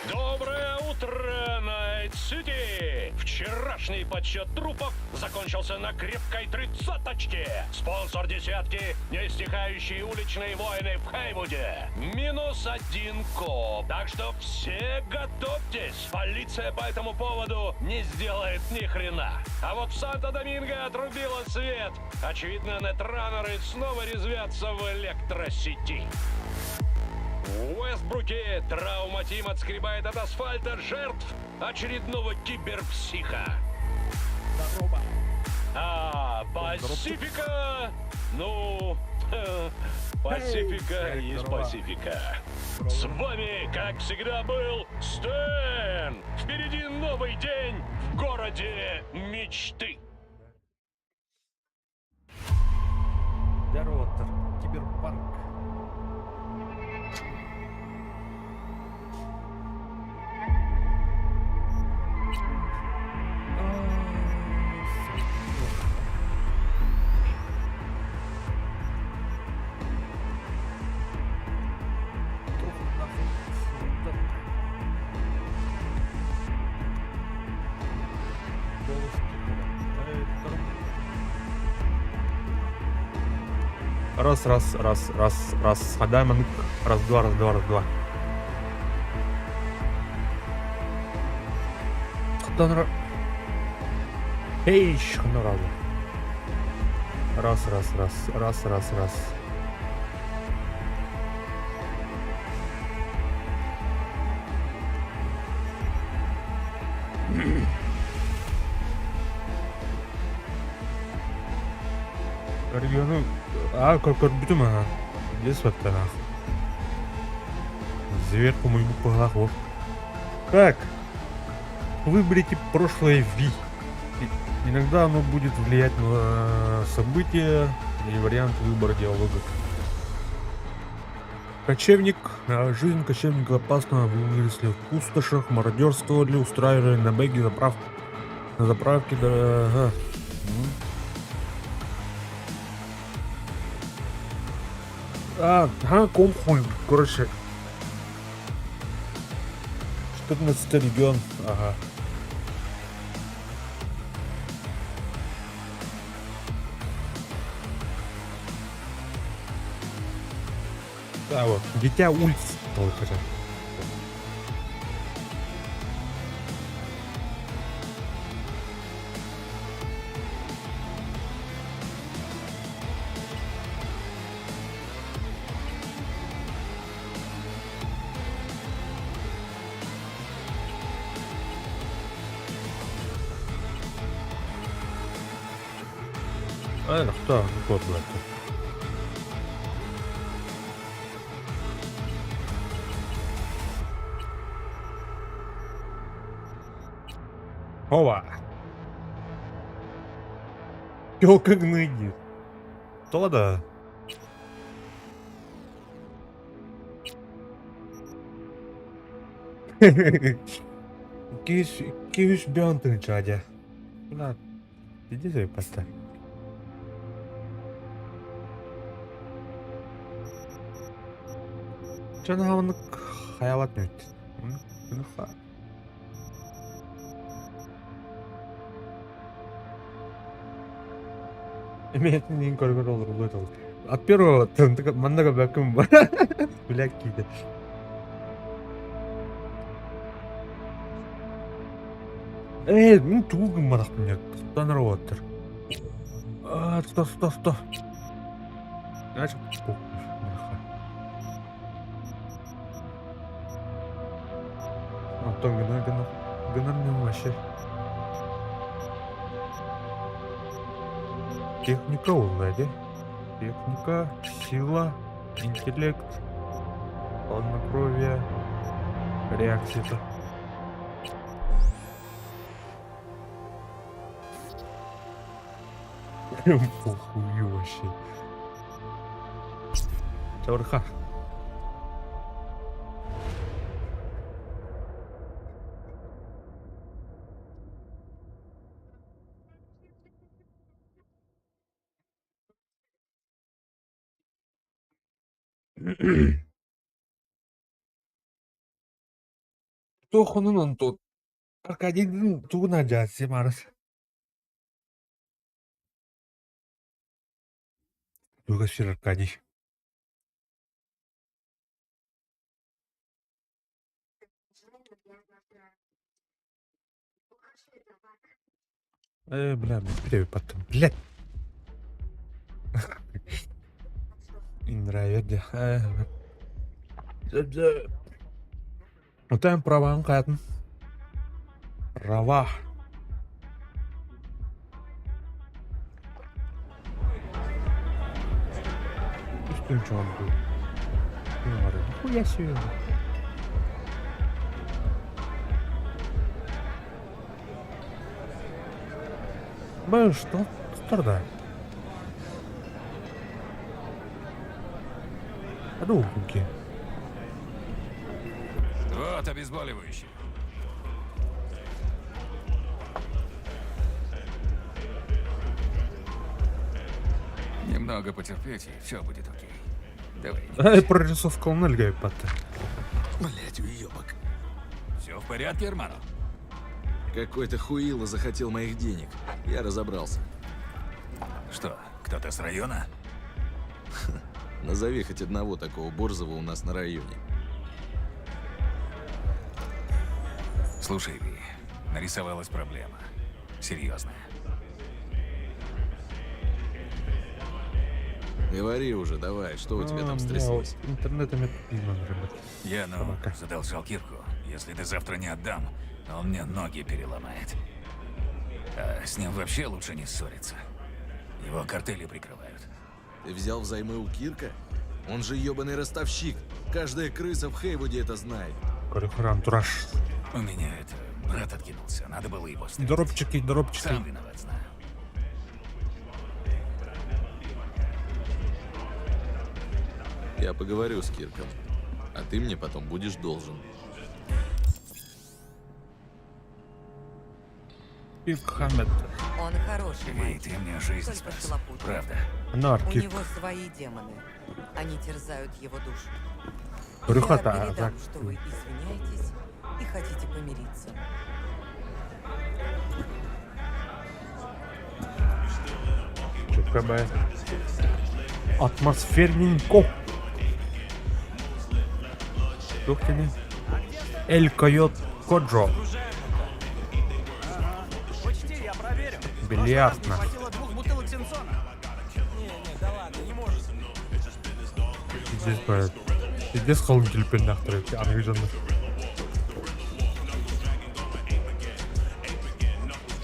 Доброе утро, Найт-Сити! Вчерашний подсчет трупов закончился на крепкой 30-очке. Спонсор десятки — неистихающие уличные войны в Хейвуде. -1 коп. Так что все готовьтесь. Полиция по этому поводу не сделает ни хрена. А вот в Санто-Доминго отрубило свет. Очевидно, нетранеры снова резвятся в электросети. В Уэстбруке травма-тим отскребает от асфальта жертв очередного киберпсиха. Здорово. А Пасифика... Ну... Пасифика Эй, из здорово. Пасифика. С вами, как всегда, был Стэн. Впереди новый день в городе мечты. Здорово, киберпанк. Раз. Адаманг. Раз-два. Эй, ну разу. Раз. Региону... как будем, ага. Здесь вот так. Зверху моему по голову. Как? Выберите прошлое Ви. Иногда оно будет влиять на события и вариант выбора диалога. Кочевник. Жизнь кочевника опасна. Вы выросли в пустошах, мародерствовали, устраивали набеги на заправке. Да, комхуй, короче. 14 регион, ага. Да, вот, дитя улиц только. Кто? Год, блядь. Ова! Тёлка гныги. То да. Киш бёнтын чадя. На, иди себе поставь. Чанаваннык хаялат нет. Нуха. Имеет не көргөр olur бұл от первого маннага бәкім бар. Блядь, кейді. Мен туғым мадақтым не тұтаныр оғаттыр. Сто. Значит, похуй. Антон, гынармен вообще. Техника улайды. Техника, сила, интеллект, хладнокровие, реакция. Похуй вообще. Чаврха. Тохунун антот. Аркадийдин тугуна жазсы марыз. Тугасыр Аркадий. Бля, привет потом. Блядь. Нравится. Отаем праваң қатын. Права. Üstün çandı. Ne var ya? Bu yaşıyor. Ben что? Старда. Руки. Вот обезболивающее. Немного потерпеть, и все будет окей. Давай. Прорисовка нельга пата. Блять, уебок. Все в порядке, Эрмано? Какой-то хуило захотел моих денег. Я разобрался. Что, кто-то с района? Назови хоть одного такого борзого у нас на районе. Слушай, Ви, нарисовалась проблема. Серьезная. Говори уже, давай, что у тебя там стряслось? Интернетом это пизно, ребят. Я, задолжал Кирку. Если ты завтра не отдам, он мне ноги переломает. А с ним вообще лучше не ссориться. Его картели прикрывают. Ты взял взаймы у Кирка? Он же ебаный ростовщик. Каждая крыса в Хейвуде это знает. Корихран, тураж. У меня брат откинулся. Надо было его встретить. Дробчики. Сам виноват, знаю. Я поговорю с Кирком, а ты мне потом будешь должен. Кирк Хаммет. Он хороший Ви, мальчик. ты мне жизнь Только спас. хлопот. Правда. У Анаркик. него свои демоны. Они терзают его душу. Брюхота, Я а передам, так. что вы извиняетесь и хотите помириться. ЧКБ. Атмосферненько. Тухтини. Эль Койот Коджо. Почти, я проверю. Бильярдно. Хватило 2 бутылок Симсона. Не, да ладно, не может. Здесь бәрі. Здесь қолын келіппен нақтырып, анығы жанды.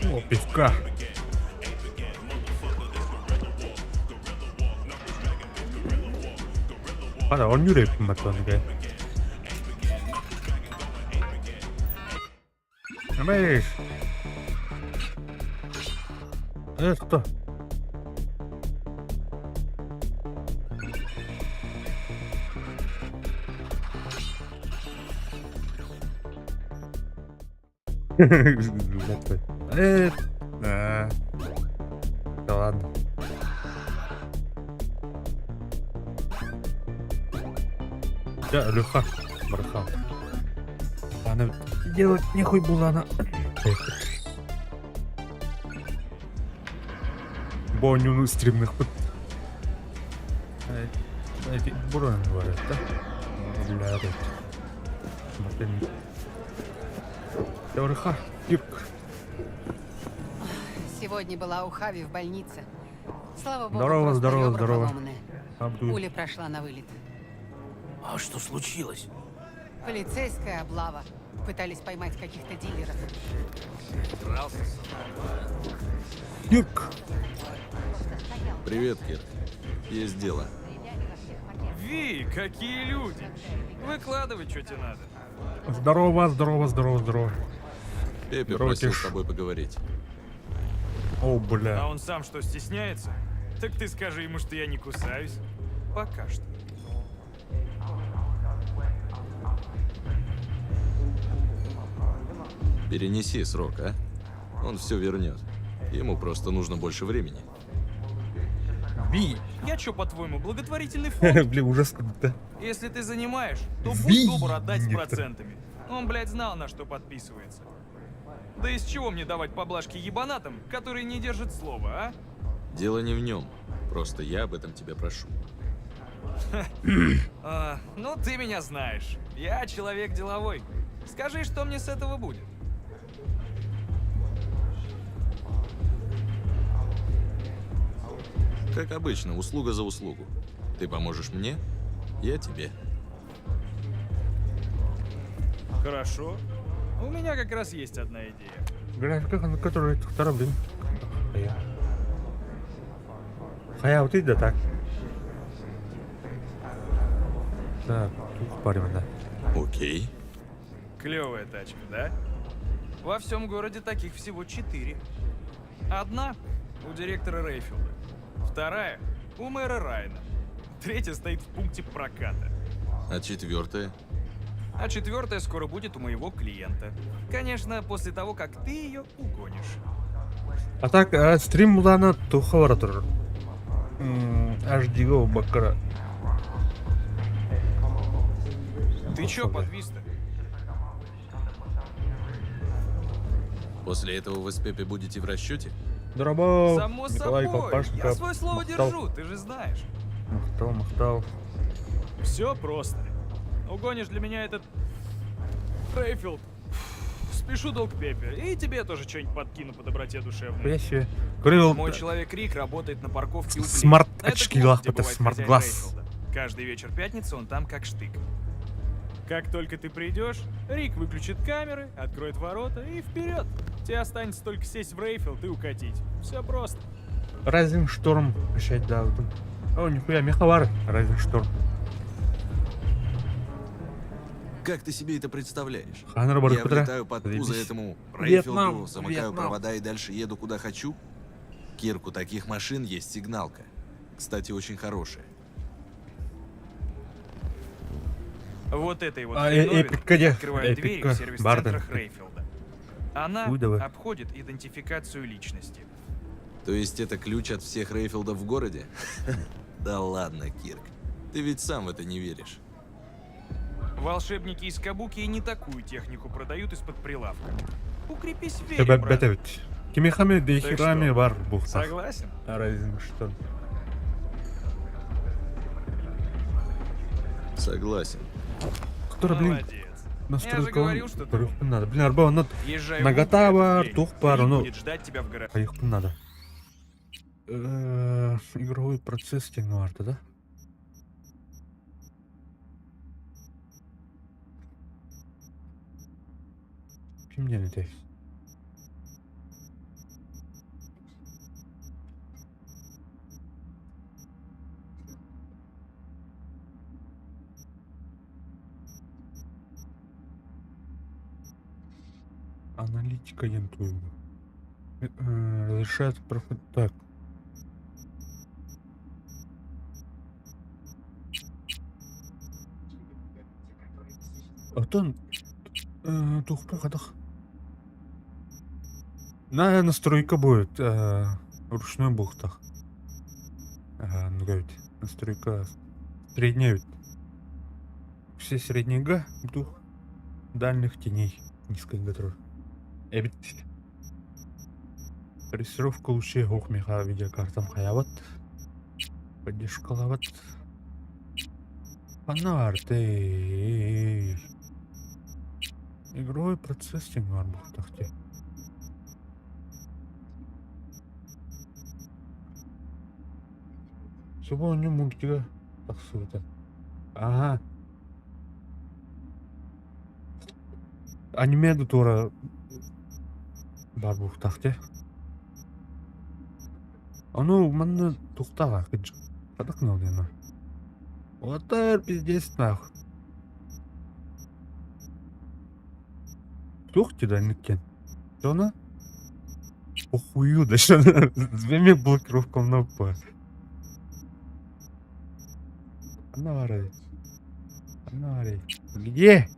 О, пивка. Қада, он үйреппін мәттігі. Амеш. Что? Да ладно. Да, Люха, братан. Она делать нехуй было, она. Боню стрімних. Эти бронь говорят, да? Бля, этот. Смотри. Теореха, Кирк. Сегодня была у Хави в больнице. Слава богу, Здорово, просто здорово, ребра здорово. поломанные. Абдуль. Пуля прошла на вылет. А что случилось? Полицейская облава. Пытались поймать каких-то дилеров. Кирк. Привет, Кирк. Есть дело. Ви, какие люди! Выкладывай, что тебе надо. Здорово, здорово, здорово, здорово. Пепе Здорово, просил Киш. с тобой поговорить. О, А бля. он сам что, стесняется? Так ты скажи ему, что я не кусаюсь. Пока что. Перенеси срок, а? Он все вернет. Ему просто нужно больше времени. Ви. Я что, по-твоему, благотворительный фонд? Бля, ужас как-то. Если ты занимаешь, то Ви. будь добр отдать с Нет. процентами. Он, блядь, знал, на что подписывается. Да из чего мне давать поблажки ебанатам, которые не держат слова, а? Дело не в нем. Просто я об этом тебя прошу. Ну, ты меня знаешь. Я человек деловой. Скажи, что мне с этого будет? Как обычно, услуга за услугу. Ты поможешь мне, я тебе. Хорошо. У меня как раз есть одна идея. Бля, как он, который второй, блин. Хая. Хая, вот иди, да так. Так, тут парень, да. Окей. Клевая тачка, да? Во всем городе таких всего 4. Одна у директора Рейфилда, вторая у мэра Райна, третья стоит в пункте проката, А четвертое? а четвертая скоро будет у моего клиента. Конечно, после того, как ты ее угонишь. А так, стрим буланы тухы бара турur. HD'ga баккара. Ты чё подвис-то? После этого вы с Пепе будете в расчете? Здорово, Само Николай собой, Колпашников. я свое слово Махтал, держу, ты же знаешь. Махтал. Все просто. Угонишь для меня этот Рейфилд. Спешу долг Пепе. И тебе тоже что-нибудь подкину по доброте душевной. Я себе говорил, Мой человек Рик работает на парковке у смарт-очки, Это клуб, лах, где это бывает смарт-глаз. хозяин Рейфилда. Каждый вечер пятницы он там как штык. Как только ты придешь, Рик выключит камеры, откроет ворота и вперед. Тебе останется только сесть в Рейфилд и укатить. Все просто. Райзеншторм прощать, да. Вот. О, нихуя, меховар, Райзеншторм. Как ты себе это представляешь? Ханр Я Баркутра. влетаю под пузо Заебись. этому Вьетнам, Рейфилду, замыкаю Вьетнам. провода и дальше еду куда хочу? Кирку таких машин есть сигналка. Кстати, очень хорошая. Вот этой вот А, хреновиной эпика, где? открывает двери Эпика, в сервис-центрах Барден. Рейфилда. Она Хуй давай. обходит идентификацию личности. То есть это ключ от всех Рейфилдов в городе? Да ладно, Кирк. Ты ведь сам в это не веришь. Волшебники из Кабуки и не такую технику продают из-под прилавка. Укрепись в вере, Тебя брат. бетовить. Кимихами бейхирами что, бар бухта. Согласен? Райзеншторм. Согласен. Который, блин, Молодец. Я же настройка говорил, что ты умный. надо. Блин, арба, надо. Езжай Нагота в Угле, бар, этот тух день. пару, Рик ну. будет ждать тебя в гараже. Поехать надо. Игровой процесс Техноарта, да? Kim geldi? Аналитика янтую. Разрешает проход. Так. Атын тухпахадах. На настройка будет ручной бухтах. Ну говорит, настройка средняя. Все среднега дух дальних теней низкой готовы. Эбит. Рисировка лучей хохмеха видеокартам хаяват. Поддержка лават. Фанарты. Игровой процесс var bu takti. Сегодня мультика так сюда. Ага. Аниме тура бар bu takti. Аны манна туктага кыж. Кадакнал дена. Отар пиздец нахуй. Тухти да никкен. Жона? Похую да что с двумя блокировком на П. Фонарь. Фонарь. Где?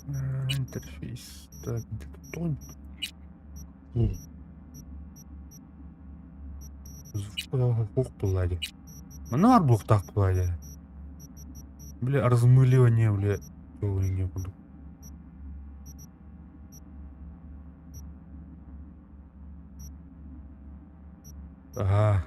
Интерфейс. Так, где-то тон. Звук плади. Манар блок так плади. Бля, размыливание, бля. Не буду. Ага.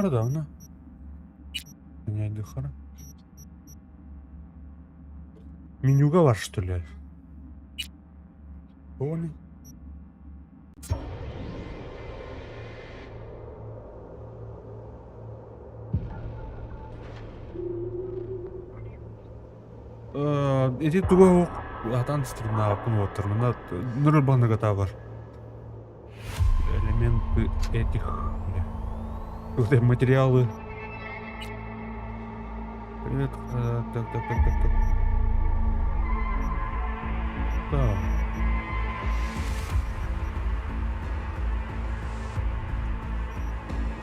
Давно. Не дыхара. Менюга ваш, что ли? Понял. Эти туго атан стримна апын отыр. Мына нұрбаныға бар. Элементы этих. Ух ты, материалы. Привет. Так. Так.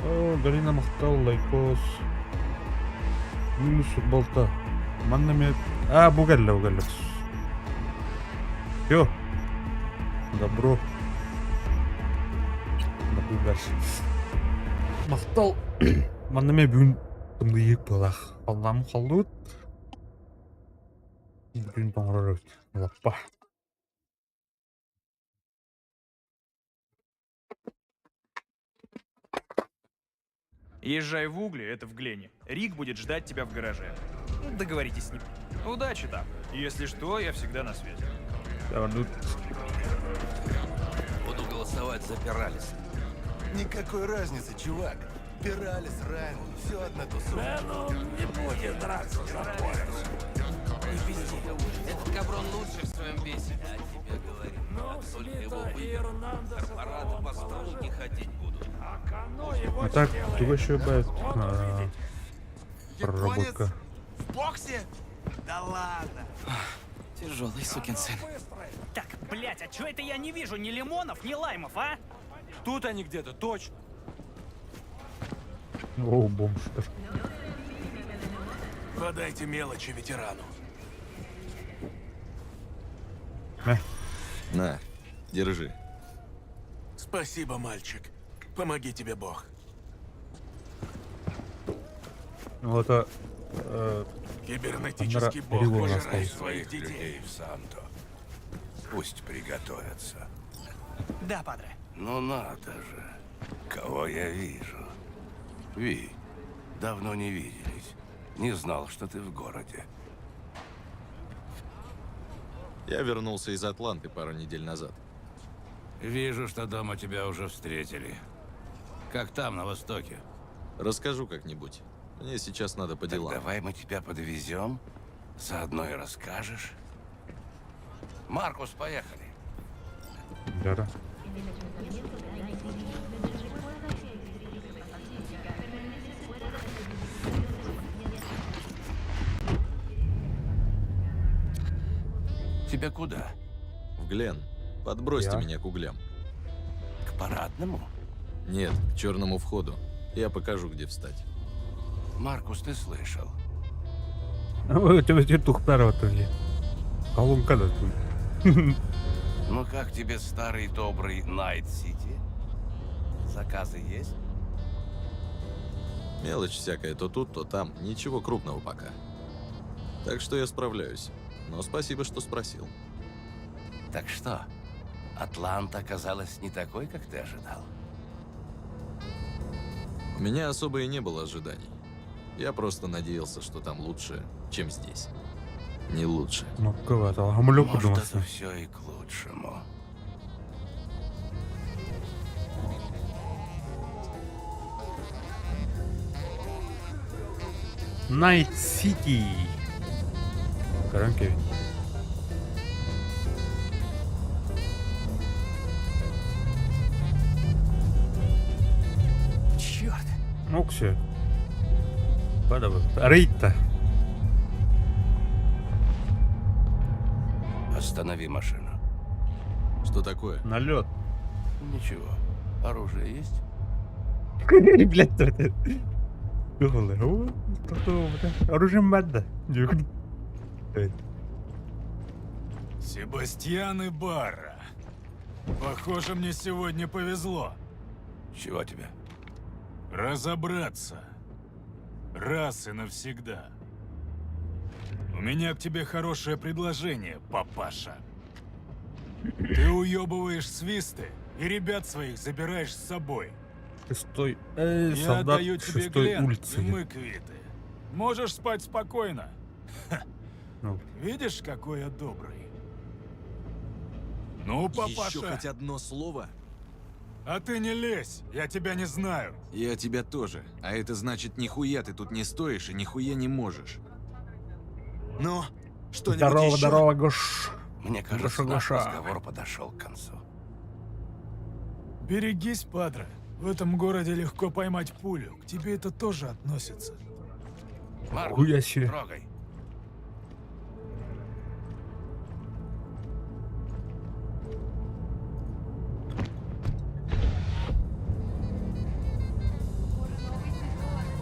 О, Галина Махтал, лайкос. Минус болта. Маннами... бугальля. Всё. Добро. Добро дальше. Мақтал маннаме бүгін тымды ек болақ. Аллам қалды өт. Бүгін тоңырар өт. Лаппа. Езжай в Угли, это в Глене. Рик будет ждать тебя в гараже. Договоритесь с ним. Удачи там. Если что, я всегда на связи. Давай, ну... Буду голосовать за Пиралис. Никакой разницы, чувак. Пиралис, Райан, все одна тусовка. Не будет драться за пояс. Этот каброн лучший в своем весе. Я тебе говорю. Ну, Смита и Эрнандеса Корпораты по струнке ходить будут. А Кано его А так, сделает. тут еще бывает Он увидит. проработка. В боксе? Да ладно. Тяжелый сукин сын. Быстрый. Так, блять, а чё это я не вижу ни лимонов, ни лаймов, а? Тут они где-то, точно. О, бомж. Подайте мелочи ветерану. На, держи. Спасибо, мальчик. Помоги тебе Бог. Ну, это... Кибернетический Андра бог перевод пожирает остался. своих детей. в Санто. Пусть приготовятся. Да, падре. Ну надо же. Кого я вижу? Ви, давно не виделись. Не знал, что ты в городе. Я вернулся из Атланты пару недель назад. Вижу, что дома тебя уже встретили. Как там, на востоке? Расскажу как-нибудь. Мне сейчас надо по Так делам. давай мы тебя подвезем. Заодно и расскажешь. Маркус, поехали. Да. тебя куда? В Глен. Подбросьте Я? меня к углям. К парадному? Нет, к черному входу. Я покажу, где встать. Маркус, ты слышал? Өте тухтар отыр. Колонка да тут. Ну как тебе старый добрый Найт-Сити? Заказы есть? Мелочь всякая то тут, то там. Ничего крупного пока. Так что я справляюсь. Но спасибо, что спросил. Так что, Атланта оказалась не такой, как ты ожидал? У меня особо и не было ожиданий. Я просто надеялся, что там лучше, чем здесь. Не лучше. Ну, кого-то гамлёк Может, думался. это все и к лучшему. Найт Сити. Коронки. Черт! Ну, все. Подавай. Рейд-то. Останови машину. Что такое? Налет. Ничего. Оружие есть? Блять, это. Оружием бадда. Себастьян и Барра. Похоже, мне сегодня повезло. Чего тебе? Разобраться. Раз и навсегда. У меня к тебе хорошее предложение, папаша. Ты уебываешь свисты и ребят своих забираешь с собой. Шестой. Я Солдат отдаю тебе шестой Глен, улицы. и мы квиты. Можешь спать спокойно. Ну, Видишь, какой я добрый? Ну, папаша, Еще хоть одно слово? а ты не лезь, я тебя не знаю. Я тебя тоже. А это значит, нихуя ты тут не стоишь и нихуя не можешь. Ну, что-нибудь здорово, еще? здорово, Гош. Мне кажется, наш Гоша. разговор подошел к концу. Берегись, падре. В этом городе легко поймать пулю. К тебе это тоже относится. Маркус, Хуя себе. трогай.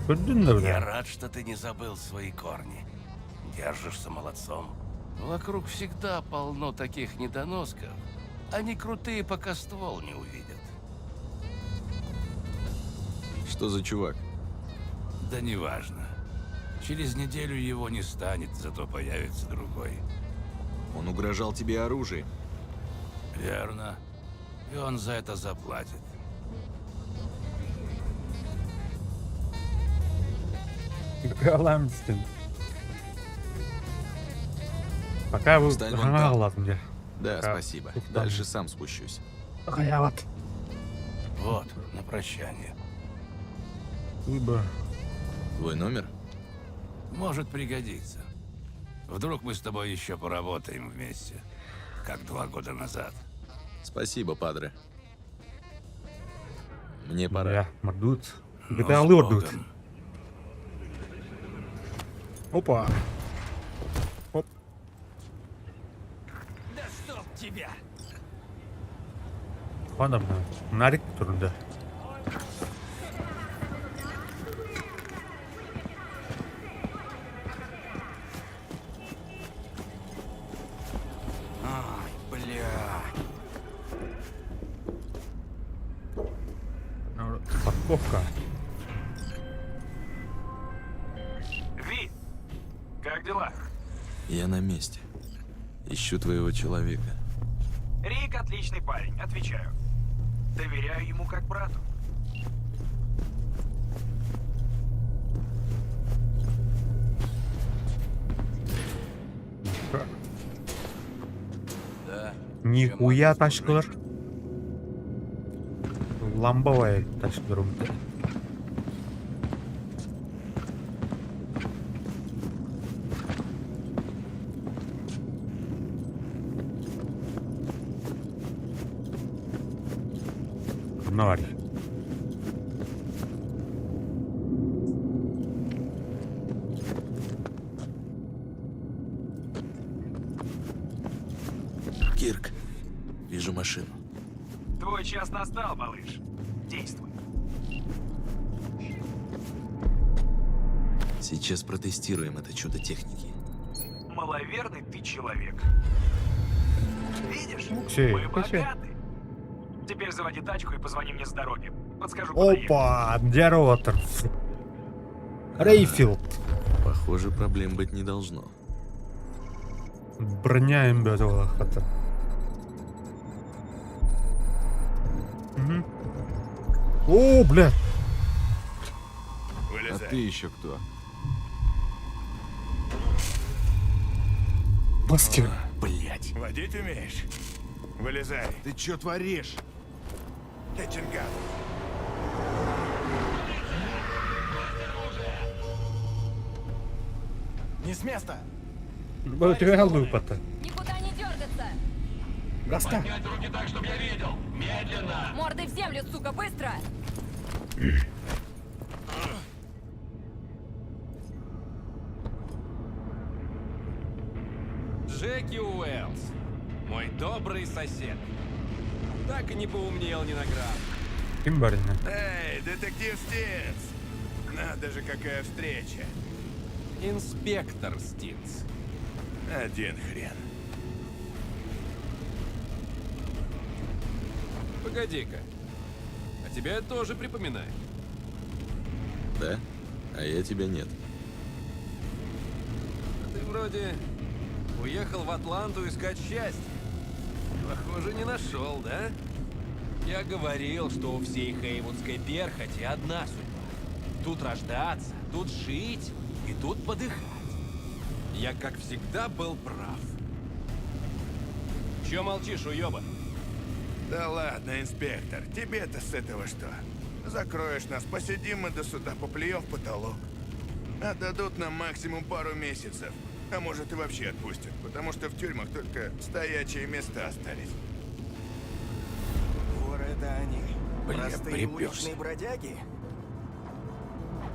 Куда Я рад, что ты не забыл свои корни. Держишься молодцом. Вокруг всегда полно таких недоносков. Они крутые, пока ствол не увидят. Что за чувак? Да неважно. Через неделю его не станет, зато появится другой. Он угрожал тебе оружием. Верно. И он за это заплатит. Галамстин. Пока вы... Встань вон Ага, там. ладно, мне. Да, Так, спасибо. тут там. Дальше сам спущусь. Я вот. Вот, на прощание. Либо... Твой номер? Может пригодиться. Вдруг мы с тобой еще поработаем вместе, как 2 года назад. Спасибо, падре. Мне пора. Я, мордут. Ну, Это с алырдут. Богом. Опа. Оп. Да стоп тебя! Ладно, нарик турында. Ай, бля. Парковка. Ви, как дела? Я на месте. Ищу твоего человека. Рик отличный парень, отвечаю. Доверяю ему как брату. Да. Нихуя тачкалар. Ламбовая тачкалар умды. Навари. Кирк, вижу машину. Твой час настал, малыш. Действуй. Сейчас протестируем это чудо техники. Маловерный ты человек. Видишь? Окей, Мы окей. богаты. Теперь заводи тачку и позвони мне с дороги. Подскажу, куда ехать. Опа, Дяротер. Рейфилд. Похоже, проблем быть не должно. Броня имбятого хата. О, бля. А ты еще кто? Мастер. Блять. Водить умеешь? Вылезай. Ты чё творишь? Кетчинган. Не с места! Материал выпата. Никуда не дергаться! Гаста. Мордой в землю, сука, быстро! Джеки Уэллс, мой добрый сосед. Так и не поумнел ни на грамм. Кимбарина. Эй, детектив Стинс! Надо же, какая встреча. Инспектор Стинс. Один хрен. Погоди-ка. А тебя я тоже припоминаю. Да? А я тебя нет. А ты вроде уехал в Атланту искать счастье. Похоже, не нашел, да? Я говорил, что у всей хейвудской перхоти одна судьба. Тут рождаться, тут жить и тут подыхать. Я, как всегда, был прав. Чё молчишь, уёба? Да ладно, инспектор, тебе-то с этого что? Закроешь нас, посидим мы до суда, поплюем в потолок. Отдадут нам максимум пару месяцев. А может и вообще отпустят, потому что в тюрьмах только стоячие места остались. Воры это они. Бля, Простые припёрся. уличные бродяги?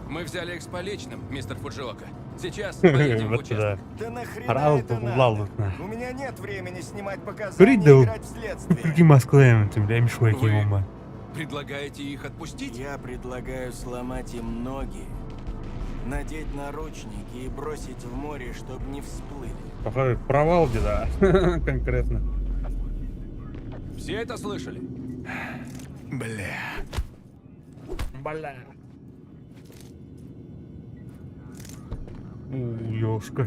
Мы взяли их с поличным, мистер Фуджиока. Сейчас поедем в Вот участок. да. Да нахрена Орал это лалут надо? на. У меня нет времени снимать показания и Придал. играть в следствие. Прикинь, Москва, ты, бля, мешвайки Вы- ума. Предлагаете их отпустить? Я предлагаю сломать им ноги, надеть наручники и бросить в море, чтобы не всплыли. Похоже, провал где-то. Конкретно. Все это слышали? Бля. Бля. Ёшка.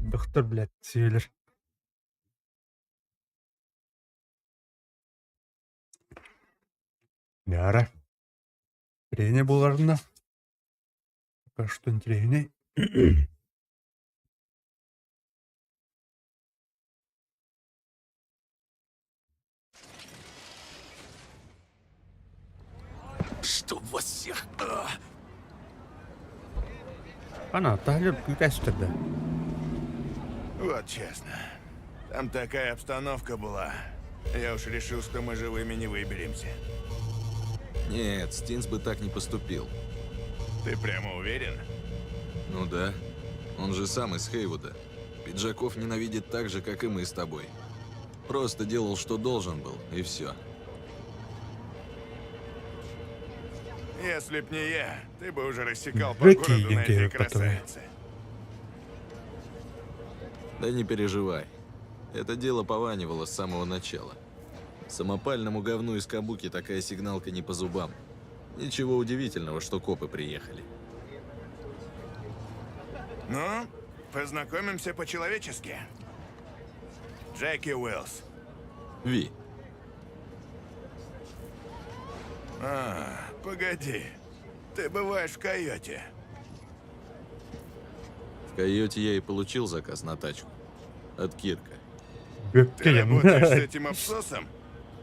Доктор, блядь, Селлер. Яра. Трение было равно. Пока что не трение. Чтоб вас всех... Ana, tahlil püüdes тогда. Вот честно. Там такая обстановка была. Я уж решил, что мы живыми не выберемся. Нет, Стинс бы так не поступил. Ты прямо уверен? Ну да. Он же сам из Хейвуда. Пиджаков ненавидит так же, как и мы с тобой. Просто делал, что должен был, и все. Если б не я, ты бы уже рассекал по Джеки городу на этой Янкель, который- красавице. Да не переживай. Это дело пованивало с самого начала. Самопальному говну из Кабуки такая сигналка не по зубам. Ничего удивительного, что копы приехали. Ну, познакомимся по-человечески. Джеки Уэллс. Ви, А, погоди. Ты бываешь в Койоте. в Койоте я и получил заказ на тачку. От Кирка. Ты работаешь с этим абсосом?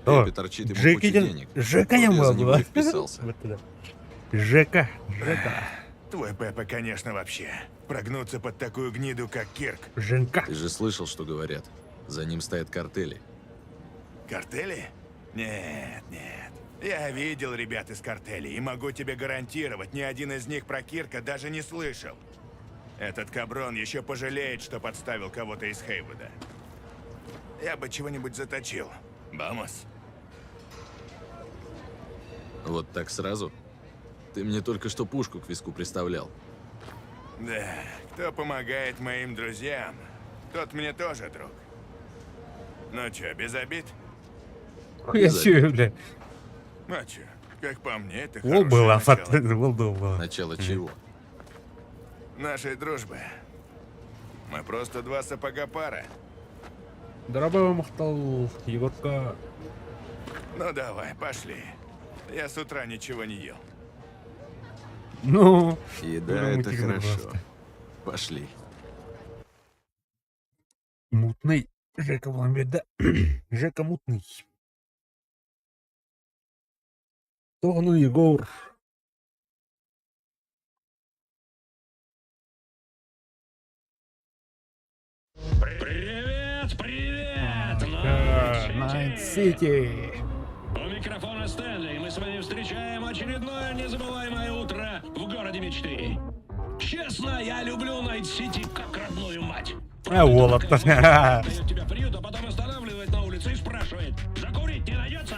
Пепе торчит ему кучу денег. Жека Вот не я за него могла. и вписался. Вот туда. Жека. Твой Пеппа, конечно, вообще. Прогнуться под такую гниду, как Кирк. Женка. Ты же слышал, что говорят. За ним стоят картели. Картели? Нет, нет. Я видел ребят из картелей и могу тебе гарантировать, ни один из них про Кирка даже не слышал. Этот каброн еще пожалеет, что подставил кого-то из Хейвуда. я бы чего-нибудь заточил. Вамос. Вот так сразу? Ты мне только что пушку к виску приставлял. Да, кто помогает моим друзьям, тот мне тоже друг. Ну чё, без обид? Я чё, бля. А чё, как по мне, это Вол хорошее была, начало. вол была. Начало чего? Нашей дружбы. Мы просто два сапога пара. Дорогой Махтал, Егорка. Ну давай, пошли. Я с утра ничего не ел. Ну, Еда ну, это мутили, хорошо. пожалуйста. Пошли. Мутный. Жека Вламбеда. Жека мутный. Тогну Егор. Привет, привет! Найт-Сити. У микрофона Стэнли, и мы с вами встречаем очередное незабываемое утро в городе мечты. Честно, я люблю Найт-Сити как родную мать. Волод. Дает тебя приют, а потом останавливает на улице и спрашивает: закурить не найдется?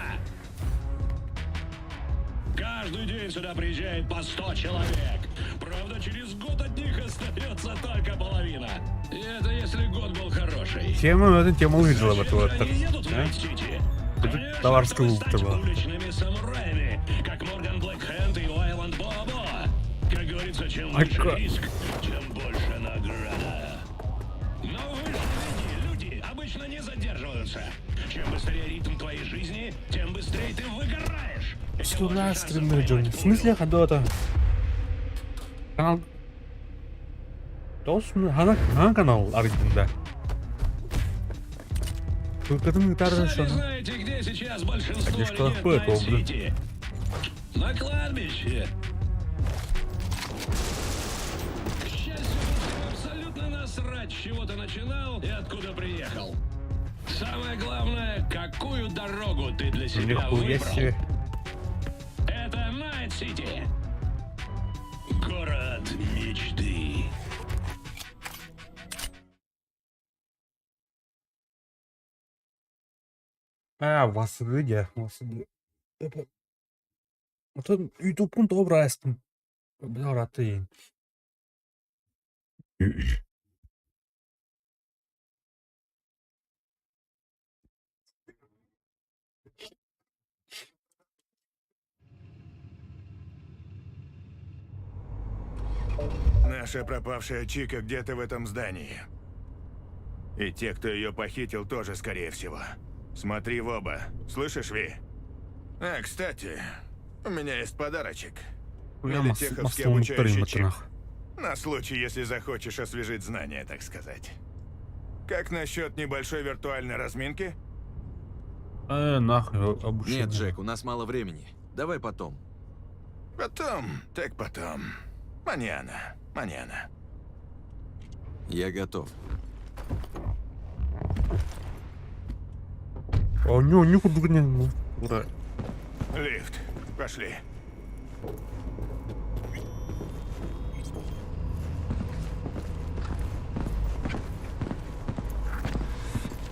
Каждый день сюда приезжает по 100 человек. Правда, через год от них остается только половина. И это если год был хороший. Тема выжила вот вот. Они едут в Найт-Сити. Конечно, Товарская чтобы стать улыбка была. уличными самураями, как Морган Блэкхенд и Уайланд Бобо. Как говорится, чем больше риск, тем больше награда. Но в высшей люди обычно не задерживаются. Чем быстрее ритм твоей жизни, тем быстрее ты выгораешь. Что на стример Джонни? В смысле ходота? Канал. Тосно, хана канал аргинда. Кыргызым тарда Сами что? знаете, где сейчас большинство А что легенд такое, то, блин? Найт-Сити? На кладбище. К счастью, всем абсолютно насрать, с чего ты начинал и откуда приехал. Самое главное, какую дорогу ты для себя Нихуя выбрал. себе. Это Найт-Сити. Город мечты. Vasıgıca. Otan YouTube'un dobra astım. Bir aratayım. Наша пропавшая Чика где-то в этом здании. И те, кто ее похитил, тоже, скорее всего. Смотри в оба. Слышишь, Ви? А, кстати, у меня есть подарочек. Мелитеховский обучающий чип. На случай, если захочешь освежить знания, так сказать. Как насчет небольшой виртуальной разминки? Нахуй обучение. Нет, Джек, у нас мало времени. Давай потом. Потом, так потом. Маньяна, маньяна. Я готов. А у него никуда не... Ура. Лифт. Пошли.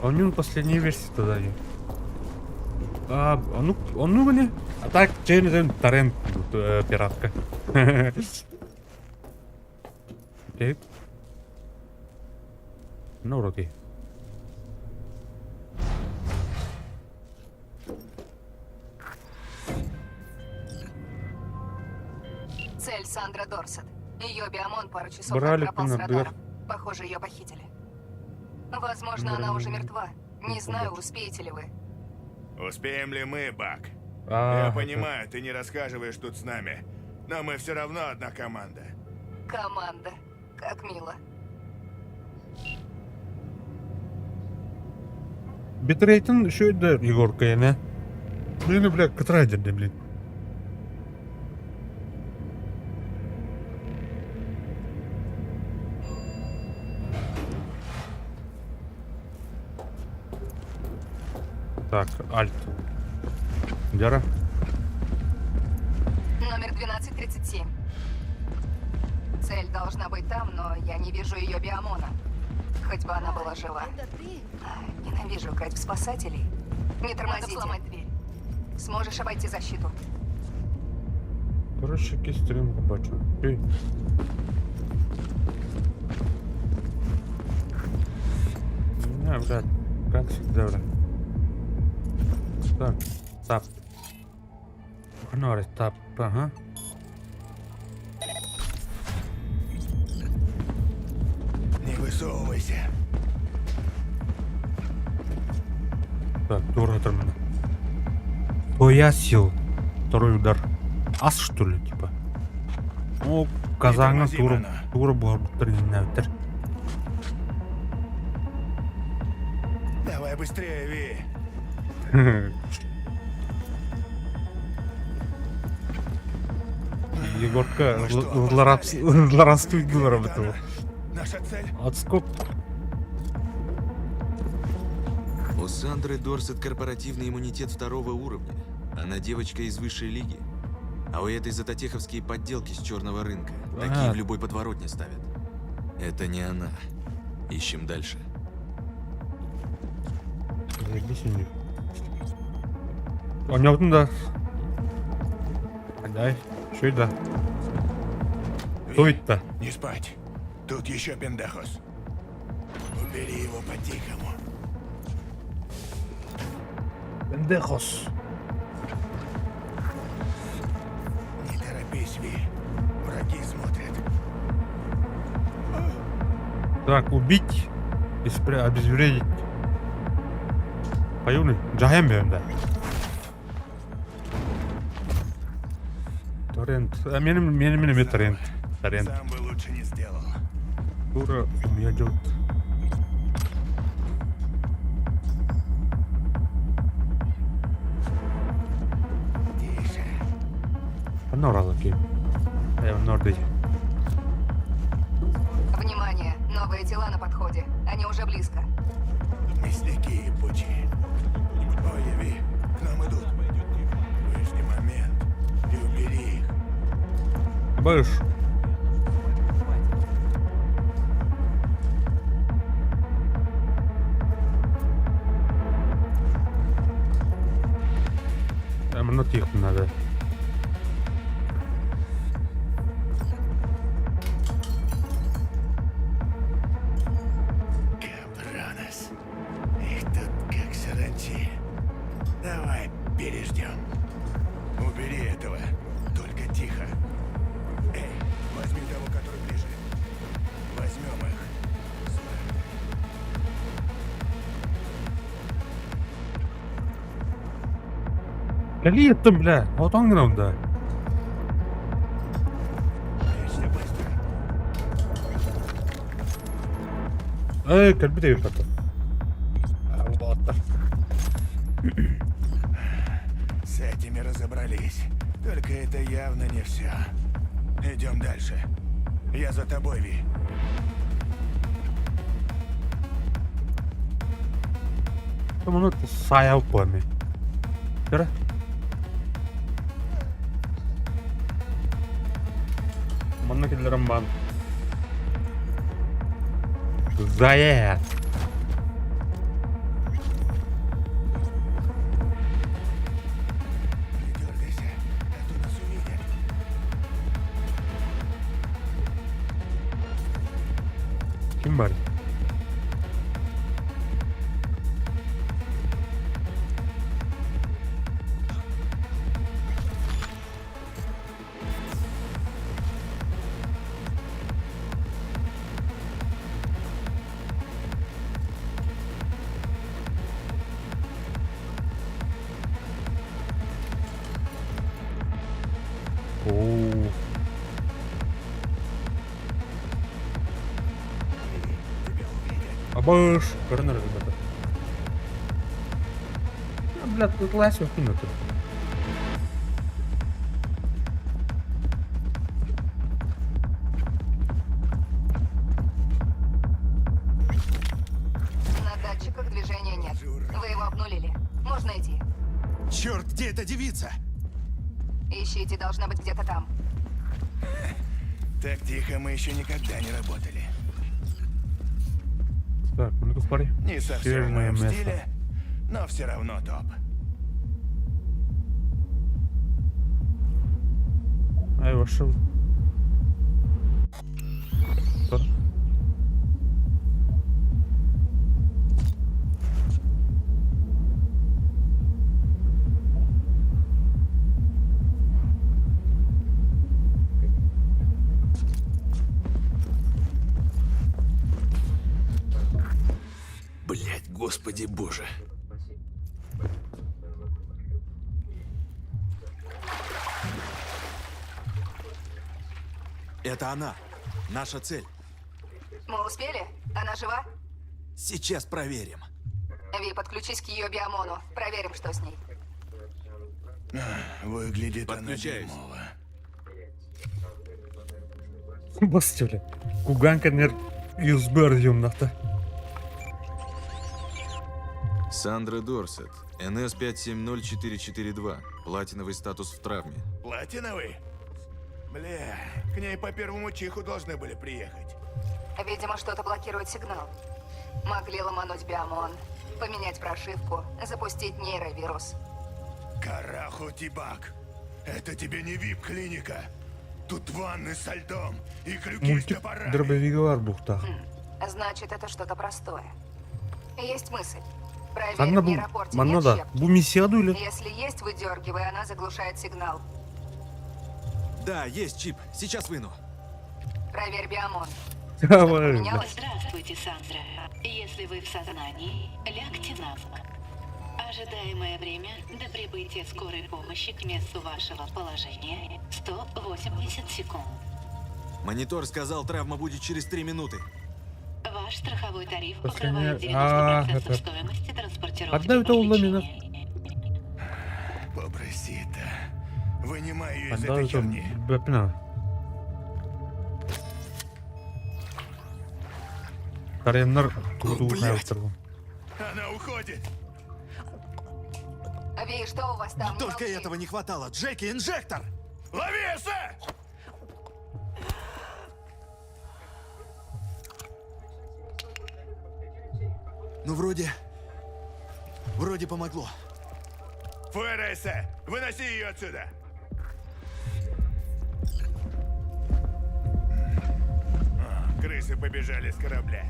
А у него последняя версия тогда есть. Он ну мне. А так, через торрент пиратка. Окей. Ну, окей. Цель Сандра Дорсет. Ее биомон пару часов Брали как пропал с Пинадер. радара. Похоже, ее похитили. Возможно, она уже мертва. Не знаю, успеете ли вы. Успеем ли мы, Бак? А, Я понимаю, ты не рассказываешь тут с нами, но мы все равно одна команда. Команда. Как мило. Битрейтин şöyle Егорка yani. Блин, бля, катрайдерный, блин. Так, альт. Дяра. Номер 1237. Цель должна быть там, но я не вижу ее биомона. Хоть бы она была жива. Ненавижу играть в спасателей. Не тормозите. Надо сломать дверь. Сможешь обойти защиту. Коротше, якийсь стрімку бачу. Окей. Не, блядь, как всегда, блядь. Так, тап. Игнорить, тап, ага. Не высовывайся. Так, дорого термина. Твоя сил. Второй удар. Ас, что ли, типа? О, казанга тура была бутырнавтер. Давай быстрее, Ви. Егорка, злорадствует долларов этого. Наша цель. Отскок. У Сандры Дорсет корпоративный иммунитет 2-го уровня. Она девочка из высшей лиги. А у этой затотеховские подделки с черного рынка. Такие в любой подворотне ставят. Это не она. Ищем дальше. Заебись у них. Понятно, да. Дай. Что это? Кто это? Не спать. Тут еще пендахос. Убери его по-тихому. Пендехос. Не торопись, Ви. Враги смотрят. Так, убить и обезвредить. Поюны. Джахем берем, да. Торрент. А менее торрент. Торрент. Сам бы лучше не сделал. Тура у меня идет. Тише. Нора окей. Я в Норде. Внимание! Новые тела на подходе. Они уже близко. Мясники ебучие. Ой, Ви, к нам идут. Выжди момент и убери их. Боишь? Именно тихо надо. Кабранос. Их тут как саранчи. Давай, переждем. Убери этого. Только тихо. Эй, возьми того, который ближе. Возьмем их. Кали это, бля? Вот он грам, да. Прячься быстро. Эй, как бы ты это? Вот так. С этими разобрались. Только это явно не все. Идем дальше. Я за тобой, Ви. Тому ну сая в пламя. Тера? Mana kita remban. Заяц. Не дергайся, а то нас увидят. Кимбар. Абаш, коронер, ребята. Блядь, тут лазь в кино тут. На датчиках движения нет. Вы его обнулили. Можно идти. Черт, где эта девица? Ищите, должна быть где-то там. Так тихо мы еще никогда не работали. Так, ну-ка, парень. Не совсем в Северное моем место. стиле, но все равно топ. А я вошел. Что? Блять, господи боже. Это она. Наша цель. Мы успели? Она жива? Сейчас проверим. Ви, подключись к ее биомону. Проверим, что с ней. Выглядит она Подключаюсь. дерьмово. Бастюля. Куганка нер избердиум нахта. Сандра Дорсет. НС-570442. Платиновый статус в травме. Платиновый? Бля, к ней по первому чиху должны были приехать. Видимо, что-то блокирует сигнал. Могли ломануть биомон, поменять прошивку, запустить нейровирус. Караху, Тибак. Это тебе не вип-клиника. Тут ванны со льдом и крюки с Мультик топорами. дробовиковар бухта. Значит, это что-то простое. Есть мысль. Анна Проверим, в бу... нейропорте Манна нет да. щепки. Bu misiyadu ile. Если есть, выдергивай, она заглушает сигнал. Да, есть чип. Сейчас выну. Проверь биомон. Давай. Поменялось? Здравствуйте, Сандра. Если вы в сознании, лягте на бок. Ожидаемое время до прибытия скорой помощи к месту вашего положения 180 секунд. Монитор сказал, травма будет через 3 минуты. Ваш страховой тариф Последняя- покрывает 90% это- стоимости транспортировки Отдай это ламина. Побросита. Вынимай ее из Anda этой itu херни. berapa? Кареннер блядь. Она уходит. Ви, что у вас там? Не Только молчи. этого не хватало. Джеки, инжектор! Лови, эсэ! Ну, вроде помогло. Фуэра, эсэ! Выноси ее отсюда! Крысы побежали с корабля.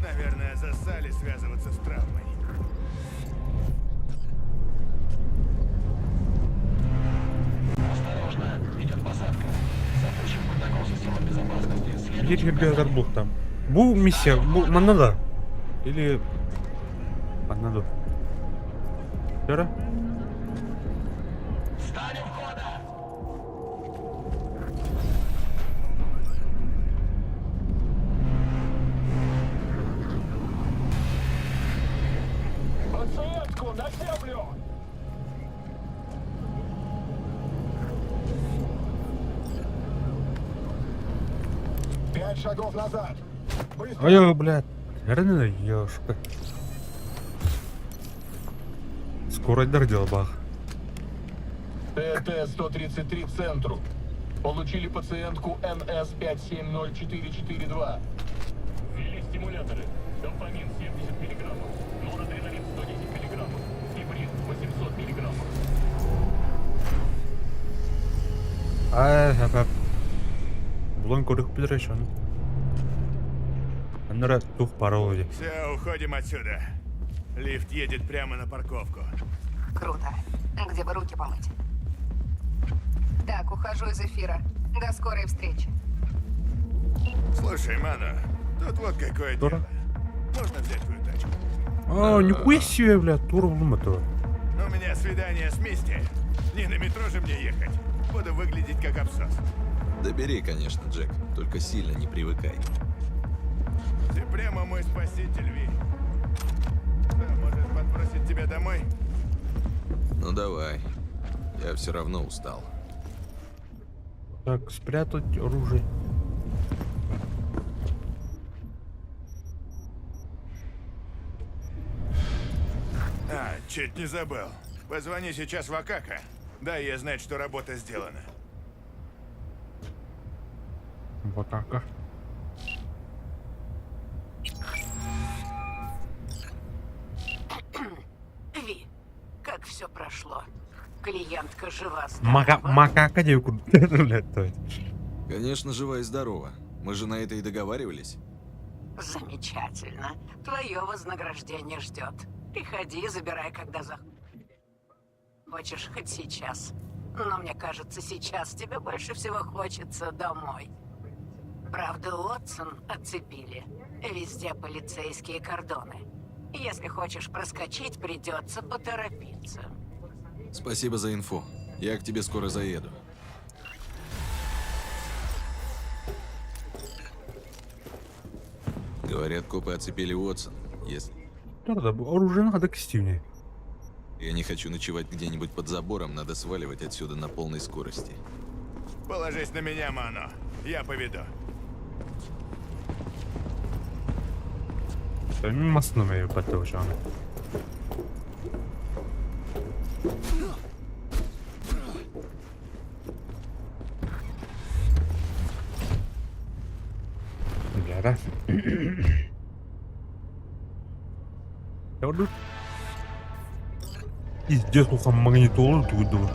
Наверное, засали связываться с травмой. Где температура бухта? Бу миссия, маннада. Или маннаду. Вчера? Пациентку на землю! 5 шагов назад! Ой, блядь. Реально, ёшка. Скорость дордел бах. ТТ-133 центру. Получили пациентку НС-570442. Ввели стимуляторы. Дофамин 70 миллиграммов. Норадреналин 110 миллиграммов. Гибрид 800 миллиграммов. Блон көрік білдіреш оны. Аннара тух пароль. Все, уходим отсюда. Лифт едет прямо на парковку. Круто. Где бы руки помыть? Так, ухожу из эфира. До скорой встречи. Слушай, Мано, тут вот какое Здорово. дело. Можно взять твою тачку? А, нихуя себе, блядь, тур этого. У меня свидание с Мисти. Не на метро же мне ехать. Буду выглядеть как абсос. Да бери, конечно, Джек. Только сильно не привыкай. Ты прямо мой спаситель, Ви. Что, может подбросить тебя домой? Ну давай. Я все равно устал. Так, спрятать оружие. А, чуть не забыл. Позвони сейчас в Акака. Дай ей знать, что работа сделана. Вот так. все прошло. Клиентка жива. Макака девку, блядь, то есть. Конечно, жива и здорова. Мы же на это и договаривались. Замечательно. Твое вознаграждение ждет. Приходи, забирай, когда хочешь, хоть сейчас. Но мне кажется, сейчас тебе больше всего хочется домой. Правда, Уотсон оцепили. Везде полицейские кордоны. Если хочешь проскочить, придется поторопиться. Спасибо за инфу. Я к тебе скоро заеду. Говорят, копы оцепили Уотсон. Если... Да, оружие надо активнее. Я не хочу ночевать где-нибудь под забором, надо сваливать отсюда на полной скорости. Положись на меня, Мано. Я поведу. Маслом ее поточено. Blära. Ja, du. Пиздец, слухам магнитолу тут.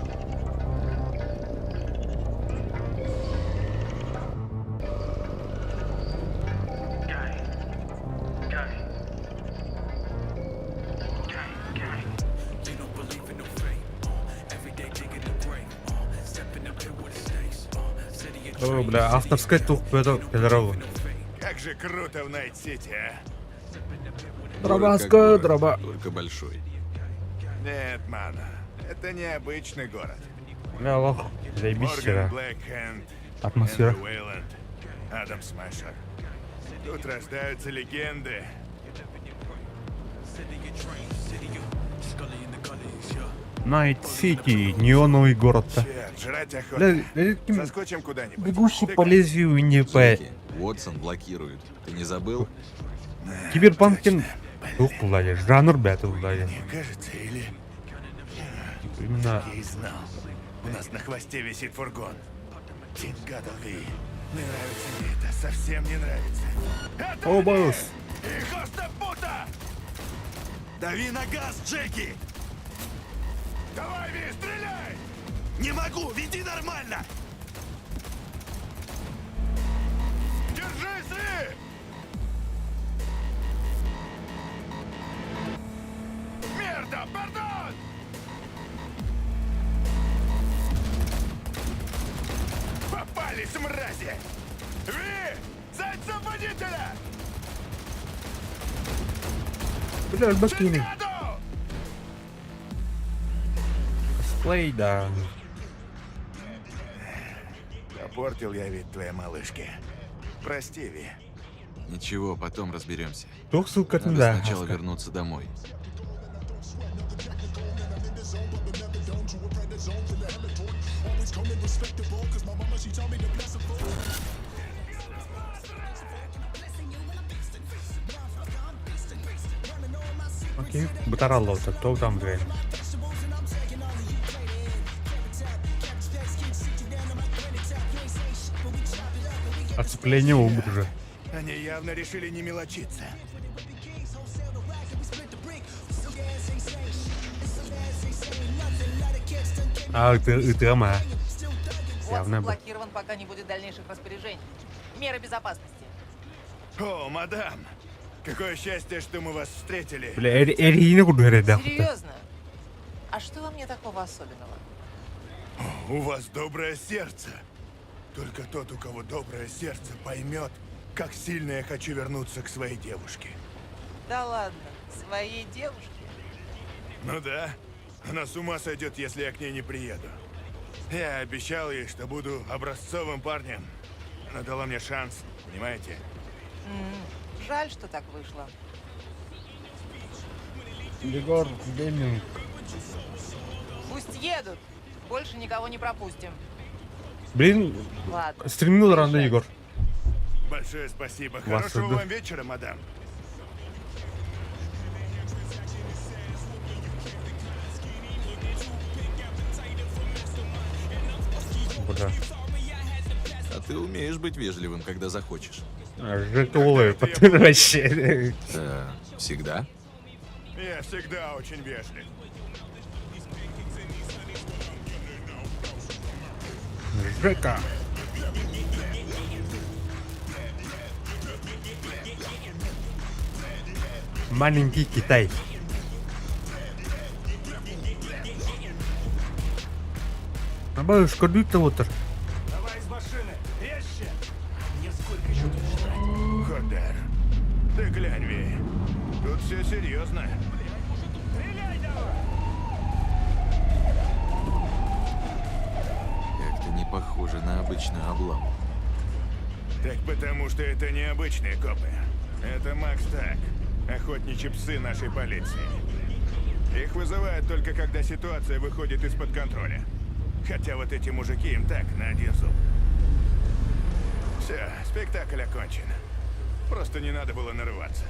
О, бля, авторская тухпа, это пидорова. Как же круто в Найт-Сити, а? Дробаска, дроба. Только большой. Нет, Мано, это необычный город. Бля, лох, заебись вчера. Атмосфера. Адам Смешер. Тут рождаются легенды. Найт-Сити, неоновый город-то. Черт, жрать охота. Заскочим куда-нибудь. Бегущий по лезвию не по... Уотсон блокирует. Ты не забыл? Киберпанкин... Ух, блядь, жанр бэтл, блядь. Мне кажется, или... Именно... Я и знал. У нас на хвосте висит фургон. Тингадлви. Не нравится мне это, совсем не нравится. Это О, босс! их остапута! Дави на газ, Джеки! Давай, Ви, стреляй! Не могу, веди нормально! Держись, Ви! Мерда, пардон! Попались, мрази! Ви! Зайца водителя! Бля, бакини. Сплей, да. Попортил я вид твоей малышки. Прости, Ви. Ничего, потом разберемся. Тух, сука, Надо да. сначала вернуться домой. Окей, Батаралло-то, кто там, блин? Оцепление уже. Они явно решили не мелочиться. А, ты ама. Явно. Блокирован, пока не будет дальнейших распоряжений. Меры безопасности. О, мадам! Какое счастье, что мы вас встретили. Бля, Эрина куда да. Серьезно? А что во мне такого особенного? У вас доброе сердце. Только тот, у кого доброе сердце, поймет, как сильно я хочу вернуться к своей девушке. Да ладно, своей девушке? Ну да. Она с ума сойдет, если я к ней не приеду. Я обещал ей, что буду образцовым парнем. Она дала мне шанс, понимаете? Жаль, что так вышло. Егор, гейминг. Пусть едут. Больше никого не пропустим. Блин, Ладно. стремил рано, Егор. Большое спасибо. Вас Хорошего да. вам вечера, мадам. Куда? А ты умеешь быть вежливым, когда захочешь. Жекулы, вообще. Да, всегда? Я всегда очень вежлив. Жека. Маленький Китай. Бабушка, вот. Давай из машины! Резче! Мне сколько еще тут ждать? Ходер, ты глянь, Ви. Тут все серьезно. Стреляй давай! Как-то не похоже на обычную облаву. Так потому что это не обычные копы. Это Макс Так, охотничьи псы нашей полиции. Их вызывают только когда ситуация выходит из-под контроля. Хотя вот эти мужики им так, на один зуб. Все, спектакль окончен. Просто не надо было нарываться.